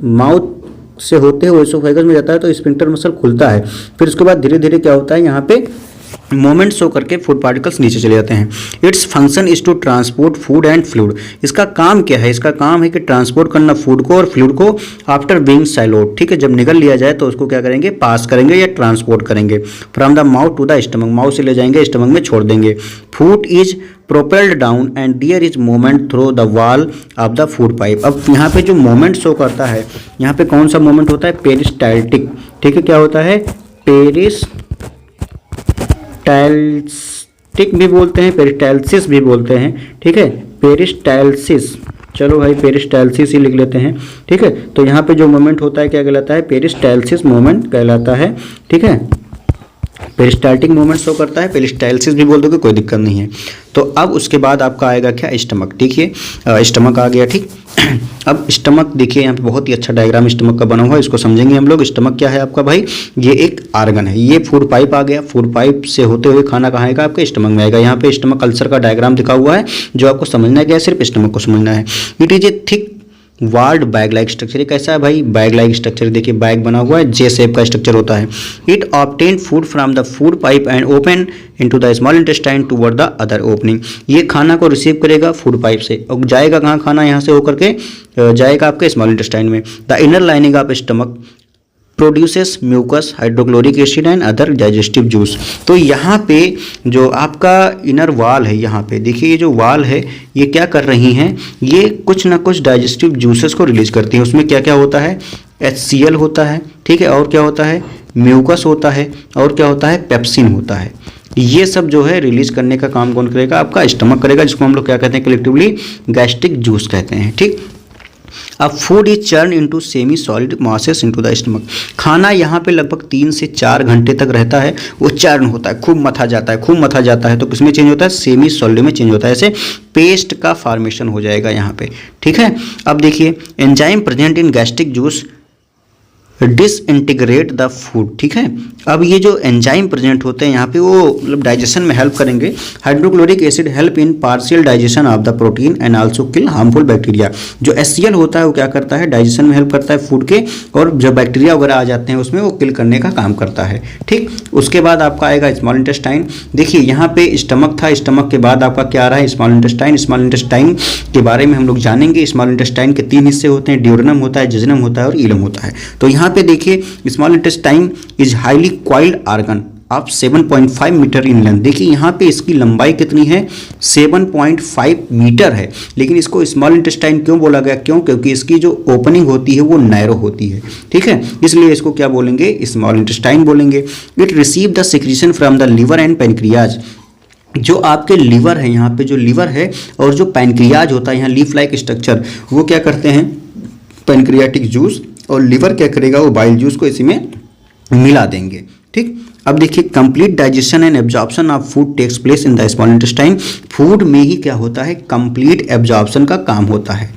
माउथ से होते हुए ओइसोफेगस में जाता है तो स्फिंक्टर मसल खुलता है, फिर उसके बाद धीरे धीरे क्या होता है, यहाँ पे मोमेंट शो करके फूड पार्टिकल्स नीचे चले जाते हैं। Its function is to transport food and fluid. इसका काम क्या है, इसका काम है कि ट्रांसपोर्ट करना फूड को और फ्लूइड को आफ्टर बीइंग सैलोड। ठीक है, जब निगल लिया जाए तो उसको क्या करेंगे, पास करेंगे या ट्रांसपोर्ट करेंगे from the mouth to the stomach. Mouth से ले जाएंगे, स्टमक में छोड़ देंगे। Food is propelled down and there is movement through the wall of the food pipe. अब यहाँ पे जो मोमेंट शो करता है, यहाँ पे कौन सा मोमेंट होता है, पेरिस्टाल्टिक। ठीक है, क्या होता है, पेरिस्टाल्टिक भी बोलते हैं, पेरिस्टाल्सिस भी बोलते हैं। ठीक है, पेरिस्टाल्सिस, चलो भाई पेरिस्टाल्सिस ही लिख लेते हैं। ठीक है, तो यहाँ पे जो मोमेंट होता है क्या कहलाता है, पेरिस्टाल्सिस मोमेंट कहलाता है। ठीक है, पेरिस्टाल्टिक मूवमेंट शो करता है, पेरिस्टाल्सिस भी बोल दोगे कोई दिक्कत नहीं है। तो अब उसके बाद आपका आएगा क्या, स्टमक। देखिए स्टमक आ गया। ठीक, अब स्टमक देखिए यहाँ पे बहुत ही अच्छा डायग्राम स्टमक का बना हुआ है, इसको समझेंगे हम लोग। स्टमक क्या है आपका भाई, ये एक आर्गन है। ये फूड पाइप आ गया, फूड पाइप से होते हुए खाना कहाँ आएगा, आपके स्टमक में आएगा। यहाँ पे स्टमक अल्सर का डायग्राम दिखा हुआ है, जो आपको समझना है क्या, सिर्फ स्टमक को समझना है। It is A thick ward bag like structure. ये कैसा है भाई, बैग लाइक स्ट्रक्चर। देखिए बैग बना हुआ है, जे शेप का स्ट्रक्चर होता है। It obtain food from the food pipe and open into the small intestine toward the other opening. ये खाना को रिसीव करेगा फूड पाइप से और जाएगा कहाँ, खाना यहाँ से होकर के जाएगा आपके स्मॉल इंटेस्टाइन में। The inner lining of stomach produces mucus, hydrochloric acid and other digestive juice. तो यहाँ पे जो आपका इनर वाल है, यहाँ पे देखिए ये जो वाल है ये क्या कर रही हैं, ये कुछ ना कुछ डाइजेस्टिव जूसेस को रिलीज करती हैं। उसमें क्या क्या होता है, HCl होता है। ठीक है, और क्या होता है, म्यूकस होता है, और क्या होता है, पेप्सिन होता है। ये सब जो है रिलीज करने का काम कौन करेगा, आपका स्टमक करेगा, जिसको हम लोग क्या कहते हैं कलेक्टिवली, गैस्ट्रिक जूस कहते हैं। ठीक, अब food is churn into semi solid masses into the stomach. खाना यहाँ पे लगभग 3 से 4 घंटे तक रहता है, वो चर्न होता है, खूब मथा जाता है, खूब मथा जाता है। तो किसमें चेंज होता है, सेमी सॉलिड में चेंज होता है, ऐसे पेस्ट का फॉर्मेशन हो जाएगा यहाँ पे। ठीक है, अब देखिए enzyme present in gastric juice disintegrate the food. ठीक है, अब ये जो एंजाइम प्रेजेंट होते हैं यहाँ पे वो मतलब डाइजेशन में हेल्प करेंगे। Hydrochloric acid help in partial digestion of the protein and also kill harmful bacteria. जो HCl होता है वो क्या करता है, डाइजेशन में हेल्प करता है फूड के, और जो बैक्टीरिया वगैरह आ जाते हैं उसमें वो किल करने का काम करता है। ठीक, उसके बाद आपका आएगा स्मॉल इंटेस्टाइन। देखिए यहाँ पे स्टमक था, स्टमक के बाद आपका क्या आ रहा है, स्मॉल इंटेस्टाइन। स्मॉल इंटेस्टाइन के बारे में हम लोग जानेंगे। स्मॉल इंटेस्टाइन के 3 हिस्से होते हैं, ड्यूरनम होता है, जजनम होता है और इलम होता है। तो यहाँ पे देखिए small intestine is highly coiled organ. Of 7.5 metre in length. देखिए यहाँ पे इसकी लंबाई कितनी है, 7.5 मीटर है। लेकिन इसको स्मॉल इंटेस्टाइन क्यों बोला गया, क्योंकि इसकी जो ओपनिंग होती है वो नैरो होती है, ठीक है, इसलिए इसको क्या बोलेंगे, स्मॉल इंटेस्टाइन बोलेंगे। It receive the secretion from the liver and pancreas. जो आपके लीवर है, यहाँ पे जो लीवर है और जो पैनक्रियाज होता है, यहाँ लीफ लाइक स्ट्रक्चर, वो क्या करते हैं, पैनक्रियाटिक जूस, और लिवर क्या करेगा, वो बाइल जूस को इसी में मिला देंगे, ठीक। अब देखिए complete digestion and absorption of food takes place in the small intestine. Food में ही क्या होता है, कंप्लीट एब्जॉर्प्शन का काम होता है।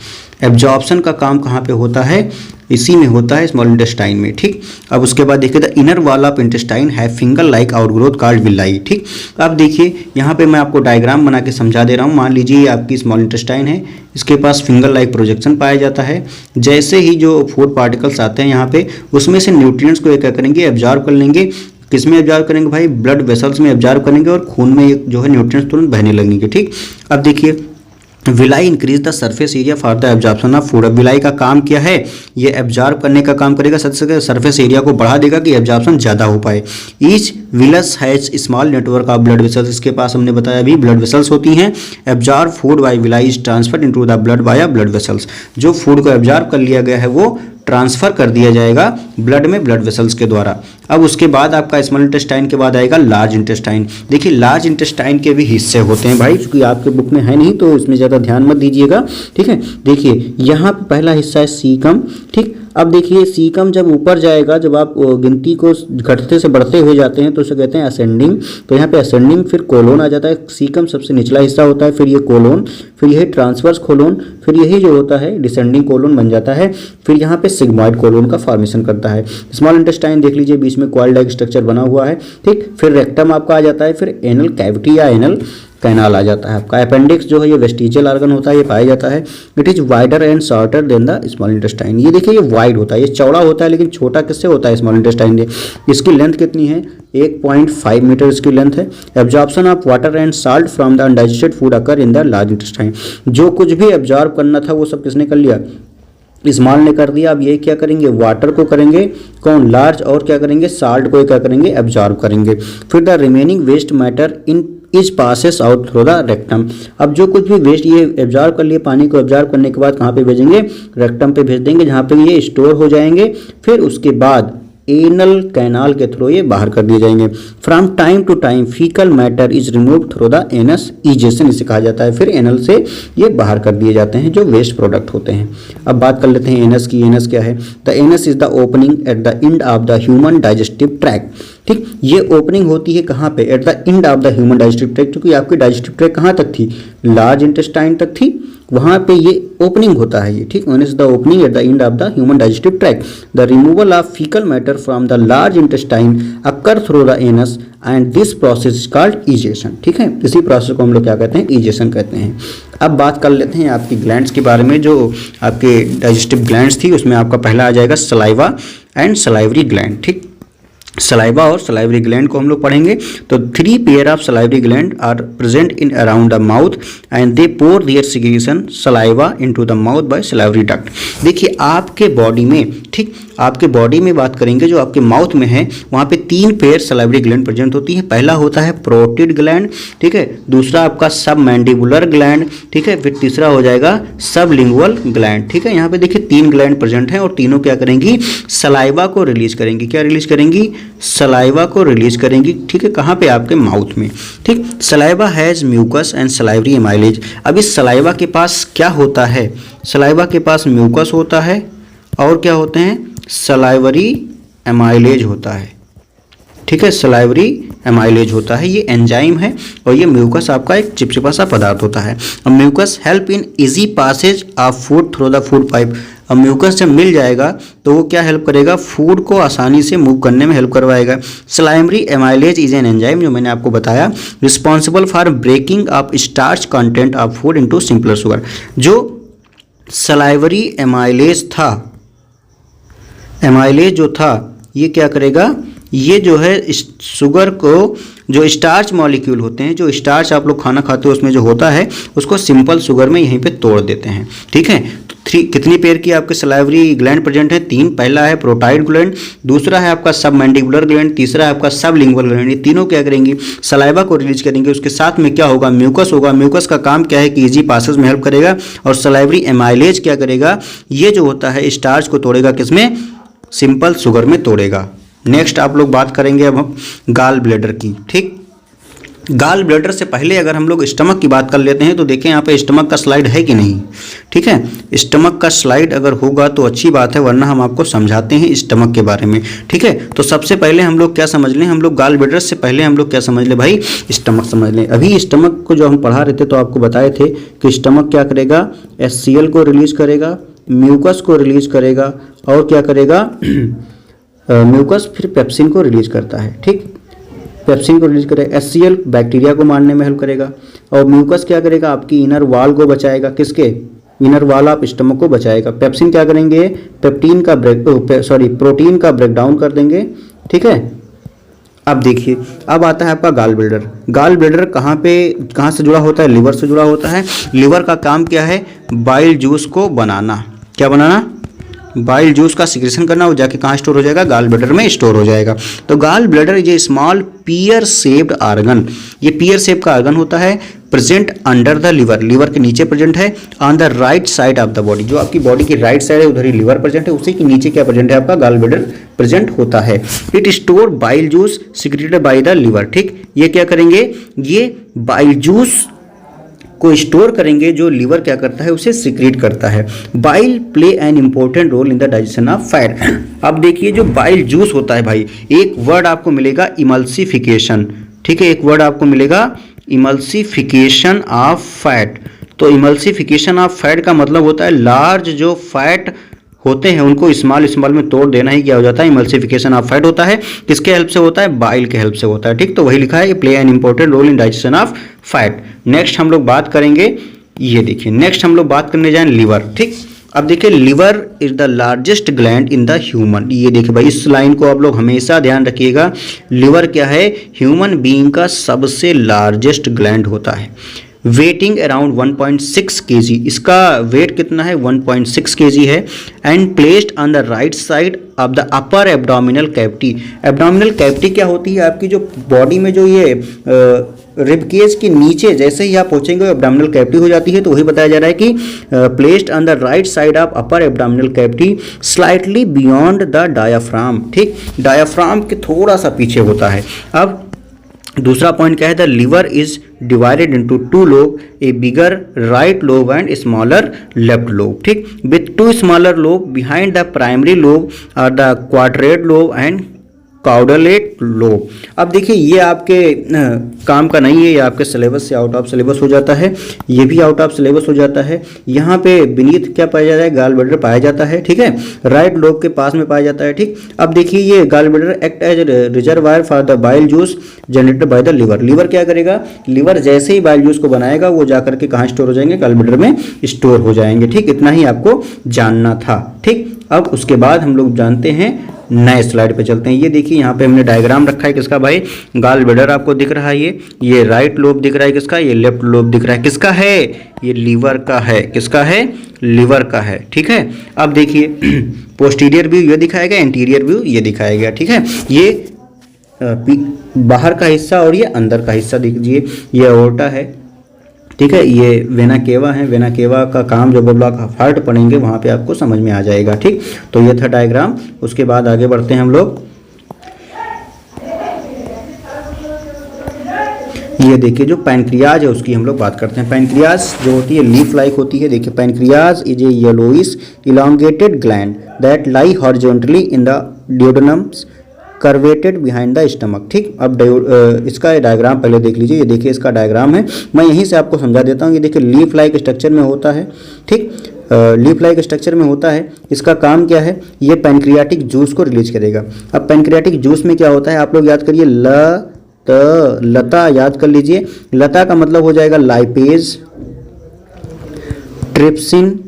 एब्जॉर्प्शन का काम कहाँ पे होता है, इसी में होता है, स्मॉल इंटेस्टाइन में, ठीक। अब उसके बाद देखिए the inner wall of intestine है finger like outgrowth called villi, ठीक। अब देखिए यहाँ पे मैं आपको डायग्राम बना के समझा दे रहा हूँ। मान लीजिए आपकी स्मॉल इंटेस्टाइन है, इसके पास फिंगर लाइक प्रोजेक्शन पाया जाता है। जैसे ही जो फूड पार्टिकल्स आते हैं यहाँ पे, उसमें से न्यूट्रिएंट्स को क्या करेंगे, एब्जॉर्ब कर लेंगे। किस में एब्जॉर्ब करेंगे भाई, ब्लड वेसल्स में एब्जॉर्ब करेंगे और खून में जो है न्यूट्रिएंट्स तुरंत बहने लगेंगे, ठीक। अब देखिए villi increase the surface area for the absorption of food. अब विलाई का काम क्या है, ये एब्जॉर्ब करने का काम करेगा, सरफेस एरिया को बढ़ा देगा कि एब्जॉर्प्शन ज़्यादा हो पाए। Each villous has small network of blood vessels. इसके पास हमने बताया अभी ब्लड वेसल्स होती हैं। Absorb food by villi is transferred into the blood by blood vessels. जो फूड को एब्जॉर्ब कर लिया गया है वो ट्रांसफर कर दिया जाएगा ब्लड में, ब्लड वेसल्स के द्वारा। अब उसके बाद आपका स्मॉल इंटेस्टाइन के बाद आएगा लार्ज इंटेस्टाइन। देखिए लार्ज इंटेस्टाइन के भी हिस्से होते हैं भाई, क्योंकि आपके बुक में है नहीं तो इसमें ज़्यादा ध्यान मत दीजिएगा, ठीक है। देखिए यहाँ पे पहला हिस्सा है सीकम, ठीक। अब देखिए सीकम जब ऊपर जाएगा, जब आप गिनती को घटते से बढ़ते हुए जाते हैं तो उसे कहते हैं असेंडिंग। तो यहाँ पे असेंडिंग, फिर कोलोन आ जाता है। सीकम सबसे निचला हिस्सा होता है, फिर ये कोलोन, फिर यही ट्रांसवर्स कोलोन, फिर यही जो होता है डिसेंडिंग कोलोन बन जाता है। फिर यहाँ पे सिग्मॉइड कोलोन का फॉर्मेशन करता है। स्मॉल इंटेस्टाइन देख लीजिए, बीच में कॉइल लाइक स्ट्रक्चर बना हुआ है, ठीक। फिर रेक्टम आपका आ जाता है, फिर एनल कैविटी या एनल कैनाल आ जाता है आपका। अपेंडिक्स जो है ये वेस्टिजियल ऑर्गन होता है, ये पाया जाता है। It is wider and shorter than the small intestine. ये देखिए ये वाइड होता है, ये चौड़ा होता है, लेकिन छोटा किससे होता है, स्मॉल इंटेस्टाइन से। इसकी लेंथ कितनी है, 1.5 मीटर इसकी लेंथ है। Absorption of water and salt from the undigested food occur in the large intestine. जो कुछ भी एब्जॉर्ब करना था वो सब किसने कर लिया, स्मॉल ने कर दिया। अब ये क्या करेंगे, वाटर को करेंगे कौन, लार्ज, और क्या करेंगे, साल्ट को क्या करेंगे, एब्जॉर्ब करेंगे। फिर the remaining waste matter in is passes out through the rectum. अब जो कुछ भी वेस्ट ये एब्जॉर्ब कर लिए, पानी को एब्जॉर्ब करने के बाद कहाँ पे भेजेंगे, रेक्टम पे भेज देंगे, जहाँ पे ये स्टोर हो जाएंगे। फिर उसके बाद एनल कैनाल के थ्रू ये बाहर कर दिए जाएंगे। From time to time faecal matter is remove through the anus egestion, इसे कहा जाता है। फिर एनल से ये बाहर कर दिए जाते हैं जो वेस्ट प्रोडक्ट होते हैं। अब बात कर लेते हैं एनस की। एनस क्या है, the anus is the opening at the end of the human digestive tract, ठीक। ये ओपनिंग होती है कहाँ पे, at the end of the human digestive tract. क्योंकि आपकी डाइजेस्टिव ट्रैक्ट कहाँ तक थी, लार्ज इंटेस्टाइन तक थी, वहाँ पे ये ओपनिंग होता है ये, ठीक। One is the opening at the end of the human digestive tract. The removal of faecal matter from the large intestine occur through the anus and this process is called egestion, ठीक है। इसी process को हम लोग क्या कहते हैं, egestion कहते हैं। अब बात कर लेते हैं आपकी ग्लैंड्स के बारे में। जो आपके डाइजेस्टिव ग्लैंड्स थी उसमें आपका पहला आ जाएगा सलाइवा एंड सलाइवरी ग्लैंड, ठीक। सलाइवा और सलाइवरी ग्लैंड को हम लोग पढ़ेंगे। तो 3 pair of salivary gland are present in around the mouth and they pour their secretion saliva into the mouth by salivary duct. देखिए आपके बॉडी में, ठीक, आपके बॉडी में बात करेंगे, जो आपके माउथ में है वहाँ पे 3 पेयर सलाइवरी ग्लैंड प्रेजेंट होती है। पहला होता है प्रोटिड ग्लैंड, ठीक है। दूसरा आपका सब मैंडिबुलर ग्लैंड, ठीक है। फिर तीसरा हो जाएगा सब लिंगुअल ग्लैंड, ठीक है। यहाँ पे देखिए 3 ग्लैंड प्रेजेंट हैं और तीनों क्या करेंगी, सलाइवा को रिलीज करेंगी। क्या रिलीज करेंगी, सलाइवा को रिलीज करेंगी, ठीक है। कहाँ पे, आपके माउथ में, ठीक। Saliva has mucus and salivary amylase. अब इस सलाइवा के पास क्या होता है, सलाइवा के पास म्यूकस होता है और क्या होते हैं, सलाइवरी एमाइलेज होता है, ठीक है। सलाइवरी एमाइलेज होता है, ये एंजाइम है, और ये म्यूकस आपका एक चिपचिपा सा पदार्थ होता है। अब mucus help in easy passage of food through the food pipe. अब म्यूकस जब मिल जाएगा तो वो क्या हेल्प करेगा, फूड को आसानी से मूव करने में हेल्प करवाएगा। Salivary amylase is an enzyme, जो मैंने आपको बताया, responsible for breaking off starch content of food into simpler sugar. जो सलाइवरी एमाइलेज था, एमाइलेज जो था, ये क्या करेगा, ये जो है शुगर को, जो स्टार्च मॉलिक्यूल होते हैं, जो स्टार्च आप लोग खाना खाते हो उसमें जो होता है, उसको सिंपल शुगर में यहीं पे तोड़ देते हैं। ठीक है, तो कितनी पेयर की आपके सलाइवरी ग्लैंड प्रेजेंट है? 3। पहला है प्रोटाइड ग्लैंड, दूसरा है आपका सबमैंडिबुलर ग्लैंड, तीसरा है आपका सबलिंगुअल ग्लैंड। ये तीनों क्या करेंगे? सलाइवा को रिलीज करेंगे। उसके साथ में क्या होगा? म्यूकस होगा। म्यूकस का काम क्या है कि इजी पासेज में हेल्प करेगा। और सलाइवरी एमाइलेज क्या करेगा? ये जो होता है स्टार्च को तोड़ेगा, किसमें? सिंपल शुगर में तोड़ेगा। नेक्स्ट आप लोग बात करेंगे अब हम गाल ब्लैडर की। ठीक, गाल ब्लैडर से पहले अगर हम लोग स्टमक की बात कर लेते हैं तो देखें यहाँ पे स्टमक का स्लाइड है कि नहीं। ठीक है, स्टमक का स्लाइड अगर होगा तो अच्छी बात है, वरना हम आपको समझाते हैं स्टमक के बारे में। ठीक है, तो सबसे पहले हम लोग क्या समझ लें? हम लोग गाल ब्लैडर से पहले हम लोग क्या समझ लें भाई? स्टमक समझ लें। अभी स्टमक को जो हम पढ़ा रहे थे तो आपको बताए थे कि स्टमक क्या करेगा? HCl को रिलीज करेगा, म्यूकस को रिलीज करेगा, और क्या करेगा? म्यूकस फिर पेप्सिन को रिलीज करता है। ठीक, पेप्सिन को रिलीज करेगा। HCl बैक्टीरिया को मारने में हेल्प करेगा, और म्यूकस क्या करेगा? आपकी इनर वॉल को बचाएगा। किसके? इनर वॉल ऑफ स्टमक को बचाएगा। पेप्सिन क्या करेंगे? प्रोटीन का ब्रेकडाउन कर देंगे। ठीक है, अब देखिए, अब आता है आपका गाल ब्लैडर। गाल ब्लैडर कहाँ से जुड़ा होता है? लिवर से जुड़ा होता है। लिवर का काम क्या है? बाइल जूस को बनाना। क्या बनाना? बाइल जूस का सिक्रेशन करना। वो जाके कहाँ स्टोर हो जाएगा? गाल ब्लैडर में स्टोर हो जाएगा। तो gall bladder is a small pear shaped organ. ये पियर शेप का ऑर्गन होता है, present under the liver. Liver के नीचे प्रेजेंट है, on the right side of the body. जो आपकी बॉडी की राइट साइड है उधर ही लिवर प्रेजेंट है, उसी के नीचे क्या प्रेजेंट है? आपका गाल ब्लैडर प्रेजेंट होता है। It store bile juice secreted by the liver. ठीक, ये क्या करेंगे? ये बाइल जूस को स्टोर करेंगे, जो लिवर क्या करता है? उसे सिक्रेट करता है। Bile play an important role in the digestion of fat. अब देखिए, जो बाइल जूस होता है भाई, एक वर्ड आपको मिलेगा इमल्सिफिकेशन। ठीक है, एक वर्ड आपको मिलेगा इमल्सिफिकेशन ऑफ फैट। तो इमल्सिफिकेशन ऑफ फैट का मतलब होता है लार्ज जो फैट होते हैं उनको स्मॉल में तोड़ देना ही क्या हो जाता है? इमल्सिफिकेशन ऑफ फैट होता है। किसके हेल्प से होता है? बाइल के हेल्प से होता है। ठीक, तो वही लिखा है, play an important role in digestion of fat. Next हम लोग बात करेंगे, ये देखिए, नेक्स्ट हम लोग बात करने जाएं लिवर। ठीक, अब देखिए, liver is the largest gland in the human. ये देखिए भाई, इस लाइन को आप लोग हमेशा ध्यान रखिएगा। लिवर क्या है? ह्यूमन बीइंग का सबसे लार्जेस्ट ग्लैंड होता है। Waiting around 1.6 kg। इसका वेट कितना है? 1.6 kg है। And placed on the right side of the upper abdominal cavity. Abdominal cavity क्या होती है? आपकी जो बॉडी में जो ये रिबकेज के नीचे जैसे ही आप पहुंचेंगे एब्डोमिनल कैविटी हो जाती है। तो वही बताया जा रहा है कि placed on the right side of upper abdominal cavity slightly beyond the diaphragm. ठीक, डायाफ्राम के थोड़ा सा पीछे होता है। अब दूसरा पॉइंट क्या है? The liver is divided into 2 lobe, a bigger right lobe and smaller left lobe. ठीक, with 2 smaller lobe behind the primary lobe are the quadrate lobe and caudate lobe. अब देखिए, ये आपके काम का नहीं है, ये आपके सिलेबस से आउट ऑफ सिलेबस हो जाता है। ये भी आउट ऑफ सिलेबस हो जाता है। यहाँ पे बीनीथ क्या पाया जाता है? गाल ब्लैडर पाया जाता है। ठीक है, राइट लोब के पास में पाया जाता है। ठीक, अब देखिए, ये gall bladder act as reservoir for the bile juice generated by the liver. Liver क्या करेगा? लिवर जैसे ही बाइल जूस को बनाएगा वो जाकर के कहाँ स्टोर हो जाएंगे? गाल ब्लैडर में स्टोर हो जाएंगे। ठीक, इतना ही आपको जानना था। ठीक, अब उसके बाद हम लोग जानते हैं, नए स्लाइड पे चलते हैं। ये देखिए, यहाँ पे हमने डायग्राम रखा है किसका भाई? गाल ब्लैडर आपको दिख रहा है। ये राइट लोब दिख रहा है किसका? ये लेफ्ट लोब दिख रहा है किसका है? ये लिवर का है। किसका है? लिवर का है। ठीक है, अब देखिए, पोस्टीरियर व्यू ये दिखाया गया, इंटीरियर व्यू ये दिखाया गया। ठीक है, ये बाहर का हिस्सा और ये अंदर का हिस्सा दीजिए। ये एओर्टा है। ठीक है, ये वेना केवा है। वेना केवा का काम जब ब्लॉक ऑफ हार्ट पढ़ेंगे वहाँ पे आपको समझ में आ जाएगा। ठीक, तो ये था डायग्राम। उसके बाद आगे बढ़ते हैं हम लोग। ये देखिए, जो पैनक्रियाज है उसकी हम लोग बात करते हैं। पैनक्रियाज जो होती है लीफ लाइक होती है। देखिए, pancreas is a yellowish elongated gland that lie horizontally in the duodenum's curvature behind the stomach. ठीक, अब इसका डायग्राम पहले देख लीजिए। ये देखिए, इसका डायग्राम है, मैं यहीं से आपको समझा देता हूँ। ये देखिए, लीफ लाइक स्ट्रक्चर में होता है। ठीक, लीफ लाइक स्ट्रक्चर में होता है। इसका काम क्या है? ये पैनक्रियाटिक जूस को रिलीज करेगा। अब पैनक्रियाटिक जूस में क्या होता है? आप लोग याद करिए, लता याद कर लीजिए। लता का मतलब हो जाएगा लाइपेज, ट्रिप्सिन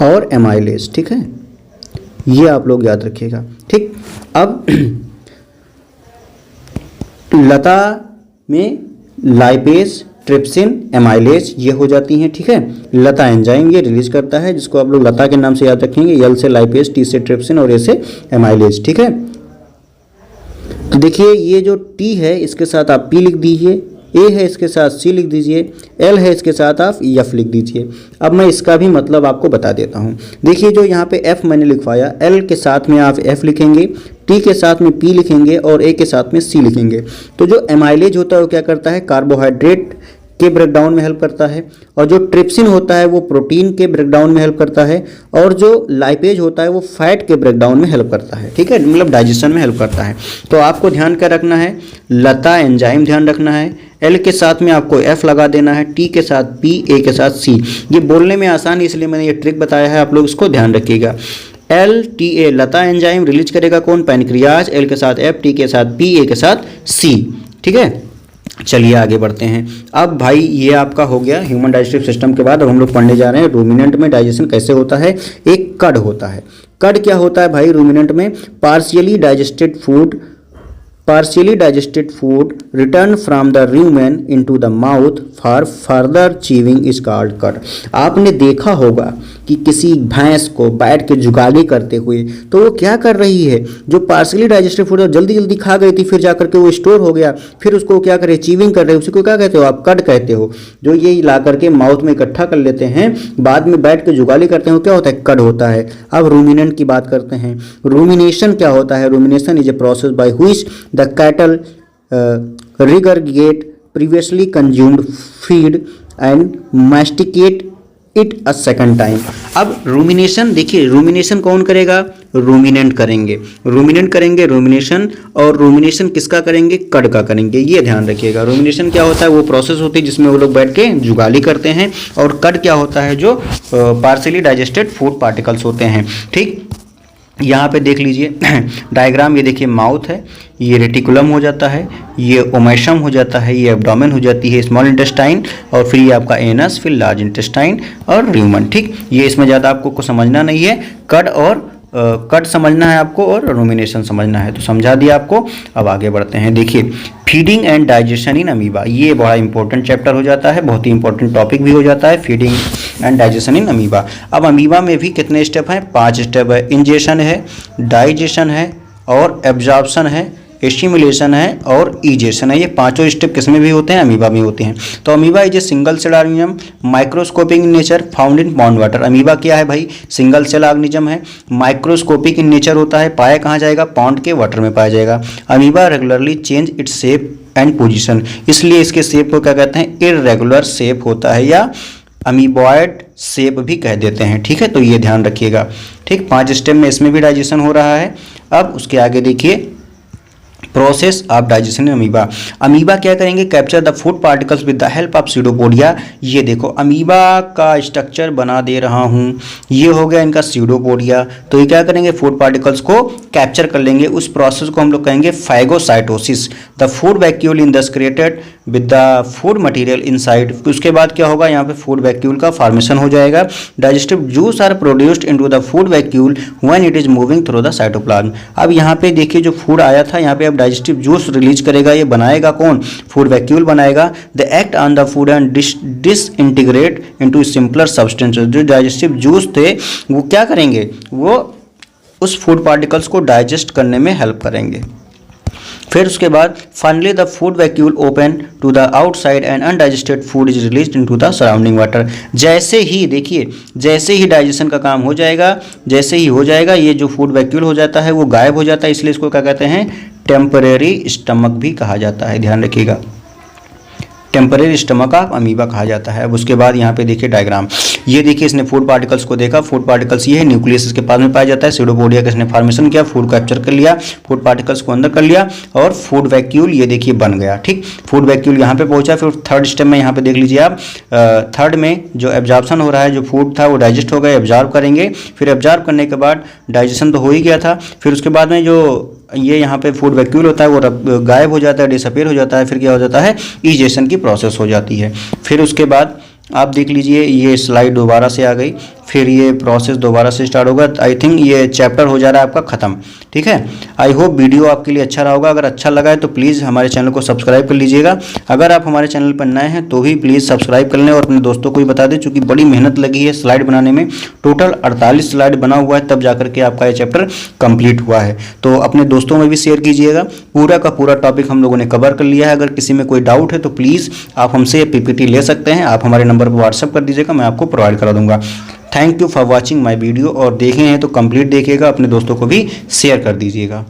और एमाइलेज। ठीक है, ये आप लोग याद रखिएगा। ठीक, अब लता में लाइपेज, ट्रिप्सिन, एमाइलेज ये हो जाती हैं, ठीक है। लता एंजाइम ये रिलीज करता है, जिसको आप लोग लता के नाम से याद रखेंगे, एल से लाइपेज, टी से ट्रिप्सिन और ए से एमाइलेज, ठीक है। तो देखिए ये जो टी है इसके साथ आप पी लिख दीजिए, ए है इसके साथ सी लिख दीजिए, एल है इसके साथ आप एफ लिख दीजिए। अब मैं इसका भी मतलब आपको बता देता हूँ। देखिए जो यहाँ पे एफ मैंने लिखवाया, एल के साथ में आप एफ लिखेंगे, टी के साथ में पी लिखेंगे और ए के साथ में सी लिखेंगे। तो जो एमाइलेज होता है वो क्या करता है, कार्बोहाइड्रेट के ब्रेकडाउन में हेल्प करता है, और जो ट्रिप्सिन होता है वो प्रोटीन के ब्रेकडाउन में हेल्प करता है, और जो लाइपेज होता है वो फैट के ब्रेकडाउन में हेल्प करता है, ठीक है, मतलब डाइजेशन में हेल्प करता है। तो आपको ध्यान क्या रखना है, लता एंजाइम ध्यान रखना है, एल के साथ में आपको एफ लगा देना है, टी के साथ पी, ए के साथ सी। ये बोलने में आसान है इसलिए मैंने ये ट्रिक बताया है, आप लोग इसको ध्यान रखिएगा। L T A Lata enzyme release करेगा कौन, पैनक्रियाज, एल के साथ एफ, टी के साथ पी, ए के साथ सी, ठीक है। चलिए आगे बढ़ते हैं। अब भाई ये आपका हो गया ह्यूमन डाइजेस्टिव सिस्टम के बाद अब हम लोग पढ़ने जा रहे हैं रूमिनेंट में डाइजेशन कैसे होता है। एक कड होता है। कड क्या होता है भाई रूमिनेंट में, partially digested food return from the rumen into the mouth for further chewing is called कड। आपने देखा होगा कि किसी भैंस को बैठ के जुगाली करते हुए तो वो क्या कर रही है, जो पार्शियली डाइजेस्टेड फूड जल्दी जल्दी खा गई थी, फिर जाकर के वो स्टोर हो गया, फिर उसको क्या करे, चीविंग कर रहे हो, उसी को क्या कहते हो आप, कड कहते हो। जो ये ला करके माउथ में इकट्ठा कर लेते हैं, बाद में बैठ के जुगाली करते हैं, क्या होता है, कड होता है। अब रूमिनेंट की बात करते हैं। रूमिनेशन क्या होता है, rumination is a process by which the cattle regurgitate previously consumed feed and masticate it a second time. अब रूमिनेशन देखिए, रूमिनेशन कौन करेगा, रूमिनेंट करेंगे, रूमिनेशन, और रूमिनेशन किसका करेंगे, कड का करेंगे, ये ध्यान रखिएगा। रूमिनेशन क्या होता है, वो प्रोसेस होती है जिसमें वो लोग बैठ के जुगाली करते हैं, और कड क्या होता है, जो पार्शियली डाइजेस्टेड फूड पार्टिकल्स होते हैं, ठीक। यहाँ पे देख लीजिए डायग्राम, ये देखिए माउथ है, ये रेटिकुलम हो जाता है, ये ओमेशम हो जाता है, ये एब्डोमेन हो जाती है, स्मॉल इंटेस्टाइन, और फिर ये आपका एनस, फिर लार्ज इंटेस्टाइन और र्यूमन, ठीक। ये इसमें ज़्यादा आपको समझना नहीं है, कड और कट समझना है आपको और रूमिनेशन समझना है, तो समझा दिया आपको। अब आगे बढ़ते हैं। देखिए feeding and digestion in amoeba, ये बड़ा इंपॉर्टेंट चैप्टर हो जाता है, बहुत ही इंपॉर्टेंट टॉपिक भी हो जाता है, feeding and digestion in amoeba. अब अमीबा में भी कितने स्टेप हैं, 5 स्टेप है। इंजेशन है, डाइजेशन है और एब्जॉर्प्शन है, एस्टिमुलेशन है और ईजेशन है। ये पांचों स्टेप किसमें भी होते हैं, अमीबा में होते हैं। तो amoeba is a single cell organism microscopic in nature found in pond water. Amoeba क्या है भाई, सिंगल सेल ऑर्गेनिज्म है, माइक्रोस्कोपिक इन नेचर होता है, पाया कहाँ जाएगा, पॉन्ड के वाटर में पाया जाएगा। Amoeba regularly change its shape and position, इसलिए इसके शेप को क्या कहते हैं, इररेगुलर शेप होता है या अमीबॉयड शेप भी कह देते हैं, ठीक है। तो ये ध्यान रखिएगा, ठीक। 5 स्टेप में इसमें भी डाइजेशन हो रहा है। अब उसके आगे देखिए process of digestion in amoeba. Amoeba क्या करेंगे, capture the food particles with the help of pseudopodia. ये देखो अमीबा का स्ट्रक्चर बना दे रहा हूँ, ये हो गया इनका स्यूडोपोडिया। तो ये क्या करेंगे, फूड पार्टिकल्स को कैप्चर कर लेंगे। उस प्रोसेस को हम लोग कहेंगे phagocytosis. The food vacuole in thus created with the food material inside. उसके बाद क्या होगा, यहाँ पे फूड वैक्यूल का फॉर्मेशन हो जाएगा। Digestive juice are produced into the food vacuole when it is moving through the cytoplasm. अब यहाँ पे देखिए जो फूड आया था, यहाँ पे अब डाइजेस्टिव जूस रिलीज करेगा, ये बनाएगा कौन, फूड वैक्यूल बनाएगा। The act on the food and disintegrate into simpler substances. जो डाइजेस्टिव जूस थे वो क्या करेंगे, वो उस फूड पार्टिकल्स को डाइजेस्ट करने में हेल्प करेंगे। फिर उसके बाद finally the food vacuole open to the outside and undigested food is released into the surrounding water. जैसे ही देखिए, जैसे ही डाइजेशन का काम हो जाएगा, जैसे ही हो जाएगा, ये जो फूड वैक्यूल हो जाता है वो गायब हो जाता है, इसलिए इसको क्या कहते हैं, टेम्परेरी स्टमक भी कहा जाता है, ध्यान रखिएगा। टेम्परेरी स्टमक ऑफ अमीबा कहा जाता है। अब उसके बाद यहाँ पे देखिए डायग्राम, ये देखिए इसने फूड पार्टिकल्स को देखा, फूड पार्टिकल्स ये है, न्यूक्लियस इसके पास में पाया जाता है, स्यूडोपोडिया का इसने फॉर्मेशन किया, फूड कैप्चर कर लिया, फूड पार्टिकल्स को अंदर कर लिया और फूड वैक्यूल ये देखिए बन गया, ठीक। फूड वैक्यूल यहाँ पे पहुंचा। फिर थर्ड स्टेप में यहाँ पे देख लीजिए आप, थर्ड में जो एब्जॉर्प्शन हो रहा है, जो फूड था वो डाइजेस्ट हो गया, एब्जॉर्ब करेंगे। फिर एब्जॉर्ब करने के बाद डाइजेशन तो हो ही गया था, फिर उसके बाद में जो ये यहाँ पे फूड वैक्यूल होता है वो गायब हो जाता है, डिसअपीयर हो जाता है। फिर क्या हो जाता है, ईजेशन की प्रोसेस हो जाती है। फिर उसके बाद आप देख लीजिए, ये स्लाइड दोबारा से आ गई। फिर ये प्रोसेस दोबारा से स्टार्ट होगा। आई थिंक ये चैप्टर हो जा रहा है आपका ख़त्म। ठीक है, आई होप वीडियो आपके लिए अच्छा रहा होगा। अगर अच्छा लगा है तो प्लीज़ हमारे चैनल को सब्सक्राइब कर लीजिएगा। अगर आप हमारे चैनल पर नए हैं तो भी प्लीज़ सब्सक्राइब कर लें और अपने दोस्तों को भी बता दें, चूँकि बड़ी मेहनत लगी है स्लाइड बनाने में। टोटल 48 स्लाइड बना हुआ है, तब जाकर के आपका ये चैप्टर कंप्लीट हुआ है। तो अपने दोस्तों में भी शेयर कीजिएगा। पूरा का पूरा टॉपिक हम लोगों ने कवर कर लिया है। अगर किसी में कोई डाउट है तो प्लीज़ आप हमसे ये पीपीटी ले सकते हैं। आप हमारे नंबर पर व्हाट्सअप कर दीजिएगा, मैं आपको प्रोवाइड करा दूंगा। Thank you for watching my video. और देखे हैं तो कंप्लीट देखिएगा, अपने दोस्तों को भी शेयर कर दीजिएगा।